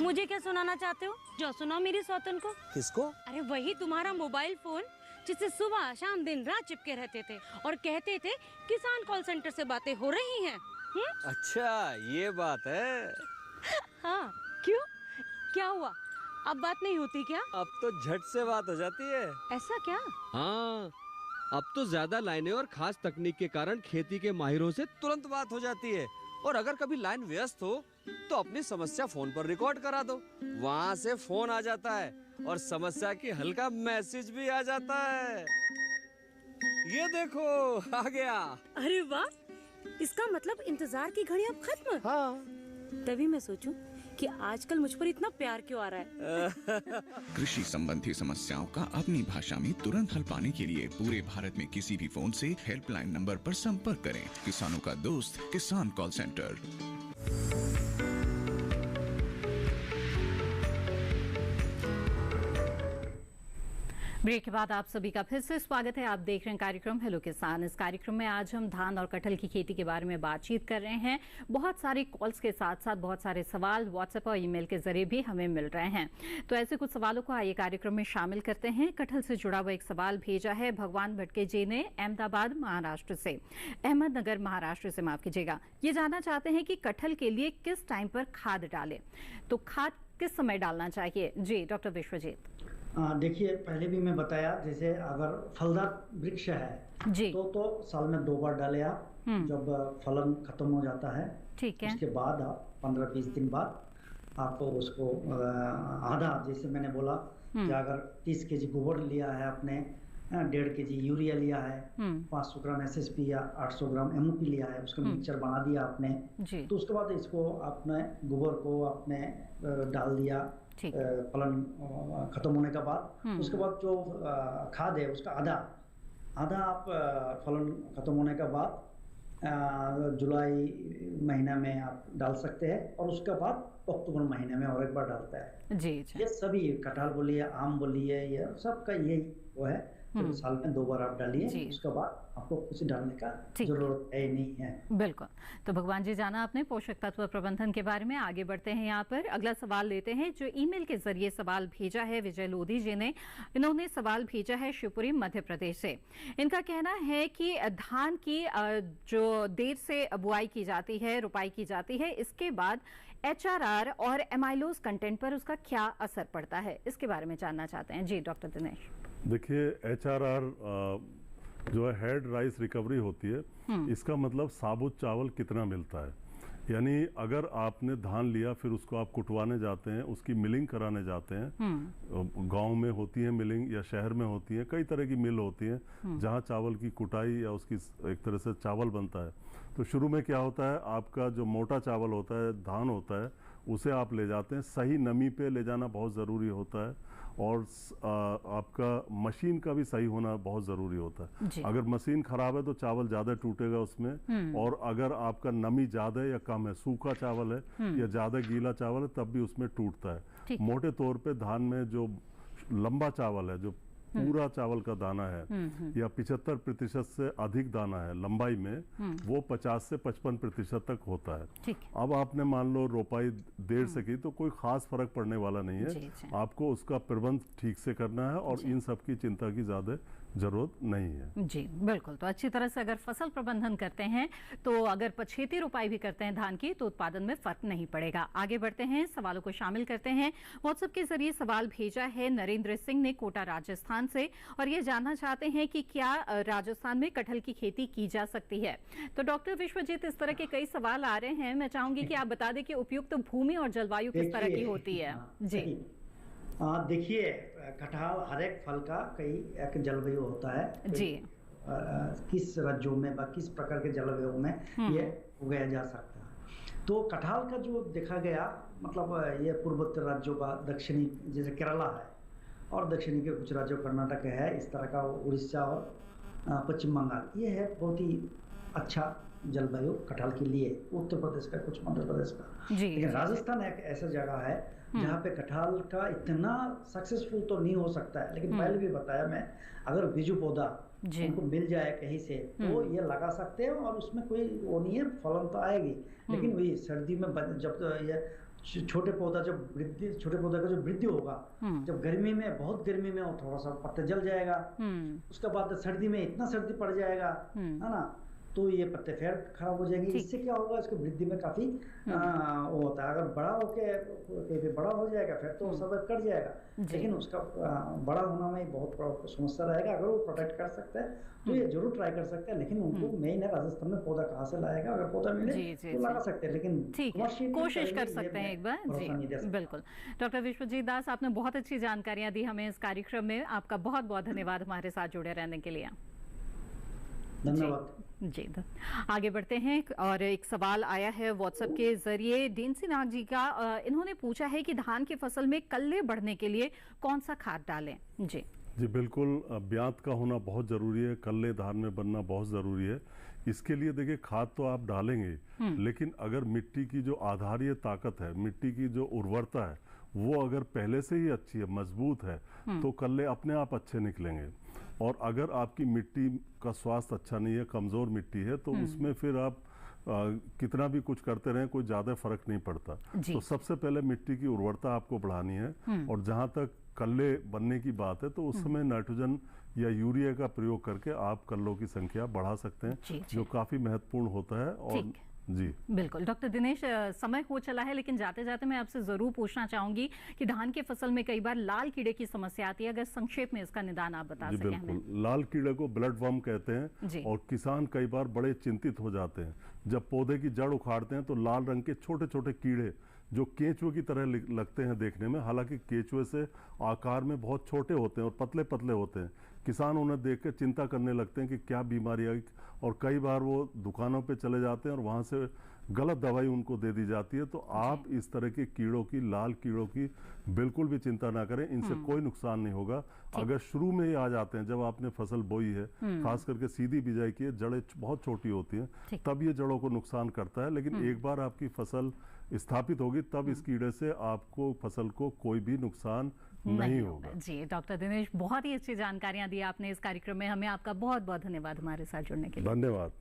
मुझे क्या सुनाना चाहते हो? जो सुनाओ मेरी सौतन को। किसको? अरे वही तुम्हारा मोबाइल फोन जिससे सुबह शाम दिन रात चिपके रहते थे और कहते थे किसान कॉल सेंटर से बातें हो रही हैं। अच्छा ये बात है। हाँ क्यों, क्या हुआ? अब बात नहीं होती क्या? अब तो झट से बात हो जाती है। ऐसा क्या? हाँ, अब तो ज्यादा लाइनें और खास तकनीक के कारण खेती के माहिरों से तुरंत बात हो जाती है। और अगर कभी लाइन व्यस्त हो तो अपनी समस्या फोन पर रिकॉर्ड करा दो, वहाँ से फोन आ जाता है और समस्या की हल का मैसेज भी आ जाता है। ये देखो आ गया। अरे वाह, इसका मतलब इंतजार की घड़ी अब खत्म। हाँ। तभी मैं सोचूं कि आजकल मुझ पर इतना प्यार क्यों आ रहा है। कृषि संबंधी समस्याओं का अपनी भाषा में तुरंत हल पाने के लिए पूरे भारत में किसी भी फोन से हेल्पलाइन नंबर पर संपर्क करें। किसानों का दोस्त किसान कॉल सेंटर। ब्रेक के बाद आप सभी का फिर से स्वागत है। आप देख रहे हैं कार्यक्रम हेलो किसान। इस कार्यक्रम में आज हम धान और कटहल की खेती के बारे में बातचीत कर रहे हैं। बहुत सारे कॉल्स के साथ साथ बहुत सारे सवाल व्हाट्सएप और ईमेल के जरिए भी हमें मिल रहे हैं। तो ऐसे कुछ सवालों को आइए कार्यक्रम में शामिल करते हैं। कटहल से जुड़ा हुआ एक सवाल भेजा है भगवान भटके जी ने अहमदाबाद महाराष्ट्र से, अहमदनगर महाराष्ट्र से, माफ कीजिएगा। ये जानना चाहते हैं कि कटहल के लिए किस टाइम पर खाद डालें, तो खाद किस समय डालना चाहिए? जी डॉक्टर विश्वजीत। देखिए, पहले भी मैं बताया, जैसे अगर फलदार वृक्ष है जी, तो साल में 2 बार डालें आप, जब फलन खत्म हो जाता है। ठीक है। उसके बाद आप 15-20 दिन बाद आप उसको आधा, जैसे मैंने बोला कि अगर 30 kg गोबर लिया है आपने, 1.5 kg यूरिया लिया है, 500 ग्राम SSP या 800 ग्राम MOP लिया है, उसका मिक्सचर बना दिया आपने, तो उसके बाद इसको आपने गोबर को आपने डाल दिया फलन खत्म होने के बाद। उसके बाद जो खाद है उसका आधा आप फलन खत्म होने के बाद जुलाई महीना में आप डाल सकते हैं, और उसके बाद अक्टूबर महीने में और एक बार डालता है। जी। ये सभी कटहल बोलिए, आम बोलिए, ये सबका यही वो है, तो साल में 2 बार आप डालिए, उसके बाद आपको कुछ डालने का जरूरत है नहीं है। बिल्कुल। तो भगवान जी, जाना आपने पोषक तत्व प्रबंधन के बारे में। आगे बढ़ते हैं, यहाँ पर अगला सवाल लेते हैं जो ईमेल के जरिए सवाल भेजा है विजय लोधी जी ने। इन्होंने सवाल भेजा है शिवपुरी मध्य प्रदेश से। इनका कहना है कि धान की जो देर से बुआई की जाती है, रुपाई की जाती है, इसके बाद HRR और एमाइलोज कंटेंट पर उसका क्या असर पड़ता है, इसके बारे में जानना चाहते हैं। जी डॉक्टर दिनेश। देखिए, HRR जो है हेड राइस रिकवरी होती है, इसका मतलब साबुत चावल कितना मिलता है। यानी अगर आपने धान लिया, फिर उसको आप कुटवाने जाते हैं, उसकी मिलिंग कराने जाते हैं, गांव में होती है मिलिंग या शहर में होती है, कई तरह की मिल होती है जहां चावल की कुटाई या उसकी एक तरह से चावल बनता है। तो शुरू में क्या होता है, आपका जो मोटा चावल होता है, धान होता है, उसे आप ले जाते हैं। सही नमी पे ले जाना बहुत ज़रूरी होता है, और आपका मशीन का भी सही होना बहुत ज़रूरी होता है। अगर मशीन ख़राब है तो चावल ज़्यादा टूटेगा उसमें, और अगर आपका नमी ज़्यादा है या कम है, सूखा चावल है या ज़्यादा गीला चावल है, तब भी उसमें टूटता है। मोटे तौर पे धान में जो लंबा चावल है, जो पूरा चावल का दाना है, या 75% से अधिक दाना है लंबाई में, वो 50 से 55% तक होता है। अब आपने मान लो रोपाई देर से की तो कोई खास फर्क पड़ने वाला नहीं है। आपको उसका प्रबंध ठीक से करना है, और इन सब की चिंता की ज्यादा जरूरत नहीं है। जी बिल्कुल। तो अच्छी तरह से अगर फसल प्रबंधन करते हैं, तो अगर पछेती रुपाई भी करते हैं धान की, तो उत्पादन में फर्क नहीं पड़ेगा। आगे बढ़ते हैं, सवालों को शामिल करते हैं। व्हाट्सएप के जरिए सवाल भेजा है नरेंद्र सिंह ने कोटा राजस्थान से, और ये जानना चाहते हैं कि क्या राजस्थान में कटहल की खेती की जा सकती है। तो डॉक्टर विश्वजीत, इस तरह के कई सवाल आ रहे हैं, मैं चाहूंगी कि आप बता दें कि उपयुक्त भूमि और जलवायु किस तरह की होती है। जी देखिए, कटहल हर एक फल का कई एक जलवायु होता है जी, किस राज्यों में व किस प्रकार के जलवायु में ये उगाया जा सकता है। तो कटहल का जो देखा गया, मतलब ये पूर्वोत्तर राज्यों का, दक्षिणी जैसे केरला है, और दक्षिणी के कुछ राज्यों कर्नाटक है, इस तरह का उड़ीसा और पश्चिम बंगाल, ये है बहुत ही अच्छा जलवायु कटहल के लिए। उत्तर प्रदेश का, कुछ मध्य प्रदेश का, लेकिन राजस्थान एक ऐसा जगह है जहाँ पे कटहल का इतना सक्सेसफुल तो नहीं हो सकता है, लेकिन पहले भी बताया मैं, अगर बीजू पौधा उनको मिल जाए कहीं से, तो ये लगा सकते हैं, और उसमें कोई वो नहीं है, फलन तो आएगी। लेकिन वही सर्दी में जब ये छोटे पौधा जब वृद्धि, छोटे पौधे का जो वृद्धि होगा, जब गर्मी में, बहुत गर्मी में, वो थोड़ा सा पत्ते जल जाएगा, उसके बाद सर्दी में इतना सर्दी पड़ जाएगा, है ना, तो ये पत्ते फिर खराब हो जाएंगे। इससे क्या होगा, इसको वृद्धि में काफी वो होता है। अगर बड़ा होके बड़ा हो जाएगा, फिर तो सब कट जाएगा, लेकिन उसका बड़ा होना में बहुत समस्या रहेगा। अगर वो प्रोटेक्ट कर सकते हैं तो ये जरूर ट्राई कर सकते हैं, लेकिन उनको मेन है राजस्थान में पौधा कहाँ से लाएगा। अगर पौधा मिले तो लगा सकते हैं, लेकिन कोशिश कर सकते हैं एक बार। जी बिल्कुल। डॉक्टर विश्वजीत दास, आपने बहुत अच्छी जानकारियां दी हमें इस कार्यक्रम में। आपका बहुत बहुत धन्यवाद हमारे साथ जुड़े रहने के लिए। धन्यवाद जी। आगे बढ़ते हैं, और एक सवाल आया है व्हाट्सएप के जरिए डेंसी नाग जी का। इन्होंने पूछा है कि धान की फसल में कल्ले बढ़ने के लिए कौन सा खाद डालें। जी जी बिल्कुल, ब्यात का होना बहुत ज़रूरी है, कल्ले धान में बनना बहुत ज़रूरी है। इसके लिए देखिए, खाद तो आप डालेंगे, लेकिन अगर मिट्टी की जो आधारीय ताकत है, मिट्टी की जो उर्वरता है, वो अगर पहले से ही अच्छी है, मजबूत है, तो कल्ले अपने आप अच्छे निकलेंगे। और अगर आपकी मिट्टी का स्वास्थ्य अच्छा नहीं है, कमज़ोर मिट्टी है, तो उसमें फिर आप कितना भी कुछ करते रहें, कोई ज़्यादा फर्क नहीं पड़ता। तो सबसे पहले मिट्टी की उर्वरता आपको बढ़ानी है, और जहाँ तक कल्ले बनने की बात है, तो उस समय नाइट्रोजन या यूरिया का प्रयोग करके आप कल्लों की संख्या बढ़ा सकते हैं, जो काफ़ी महत्वपूर्ण होता है। और जी बिल्कुल। डॉक्टर दिनेश, समय हो चला है, लेकिन जाते जाते मैं आपसे जरूर पूछना चाहूंगी कि धान की फसल में कई बार लाल कीड़े की समस्या आती है, अगर संक्षेप में इसका निदान आप बता सकें हमें। बिल्कुल, लाल कीड़े को ब्लड वर्म कहते हैं, और किसान कई बार बड़े चिंतित हो जाते हैं। जब पौधे की जड़ उखाड़ते हैं तो लाल रंग के छोटे छोटे कीड़े जो केंचुए की तरह लगते हैं देखने में, हालांकि केंचुए से आकार में बहुत छोटे होते हैं और पतले पतले होते हैं। किसान उन्हें देखकर चिंता करने लगते हैं कि क्या बीमारी आई, और कई बार वो दुकानों पे चले जाते हैं और वहाँ से गलत दवाई उनको दे दी जाती है। तो आप इस तरह के कीड़ों की, लाल कीड़ों की बिल्कुल भी चिंता ना करें, इनसे कोई नुकसान नहीं होगा। अगर शुरू में ही आ जाते हैं, जब आपने फसल बोई है, खास करके सीधी बिजाई की है, जड़ें बहुत छोटी होती हैं, तब ये जड़ों को नुकसान करता है। लेकिन एक बार आपकी फसल स्थापित होगी, तब इस कीड़े से आपको फसल को कोई भी नुकसान नहीं होगा। जी डॉक्टर दिनेश, बहुत ही अच्छी जानकारियां दी आपने इस कार्यक्रम में हमें। आपका बहुत बहुत धन्यवाद हमारे साथ जुड़ने के लिए। धन्यवाद।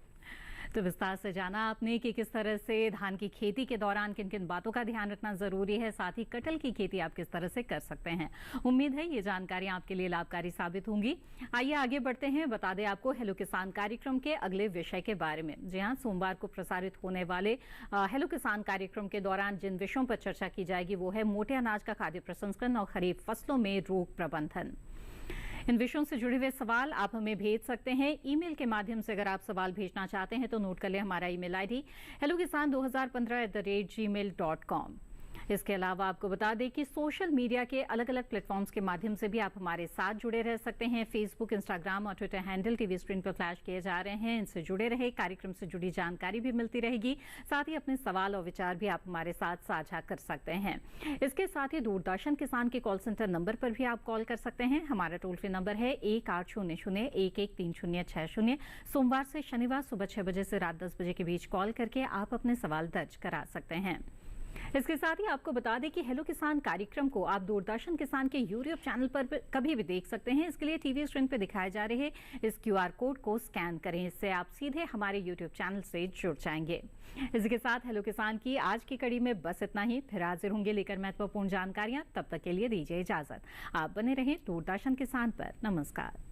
तो विस्तार से जाना आपने कि किस तरह से धान की खेती के दौरान किन किन बातों का ध्यान रखना जरूरी है, साथ ही कटहल की खेती आप किस तरह से कर सकते हैं। उम्मीद है ये जानकारी आपके लिए लाभकारी साबित होंगी। आइए आगे बढ़ते हैं, बता दें आपको हेलो किसान कार्यक्रम के अगले विषय के बारे में। जी हाँ, सोमवार को प्रसारित होने वाले हेलो किसान कार्यक्रम के दौरान जिन विषयों पर चर्चा की जाएगी वो है मोटे अनाज का खाद्य प्रसंस्करण और खरीफ फसलों में रोग प्रबंधन। इन विषयों से जुड़े हुए सवाल आप हमें भेज सकते हैं ईमेल के माध्यम से। अगर आप सवाल भेजना चाहते हैं तो नोट कर लें हमारा ईमेल आईडी hellokisan2015@gmail.com। इसके अलावा आपको बता दें कि सोशल मीडिया के अलग अलग प्लेटफॉर्म्स के माध्यम से भी आप हमारे साथ जुड़े रह सकते हैं। फेसबुक, इंस्टाग्राम और ट्विटर हैंडल टीवी स्क्रीन पर फ्लैश किए जा रहे हैं, इनसे जुड़े रहे, कार्यक्रम से जुड़ी जानकारी भी मिलती रहेगी। साथ ही अपने सवाल और विचार भी आप हमारे साथ साझा कर सकते हैं। इसके साथ ही दूरदर्शन किसान के कॉल सेंटर नंबर पर भी आप कॉल कर सकते हैं। हमारा टोल फ्री नंबर है 1800-113060। सोमवार से शनिवार सुबह 6 बजे से रात 10 बजे के बीच कॉल करके आप अपने सवाल दर्ज करा सकते हैं। इसके साथ ही आपको बता दें कि हेलो किसान कार्यक्रम को आप दूरदर्शन किसान के यूट्यूब चैनल पर कभी भी देख सकते हैं। इसके लिए टीवी स्क्रीन पर दिखाए जा रहे इस QR कोड को स्कैन करें, इससे आप सीधे हमारे यूट्यूब चैनल से जुड़ जाएंगे। इसके साथ हेलो किसान की आज की कड़ी में बस इतना ही। फिर हाजिर होंगे लेकर महत्वपूर्ण जानकारियां। तब तक के लिए दीजिए इजाजत। आप बने रहें दूरदर्शन किसान पर। नमस्कार।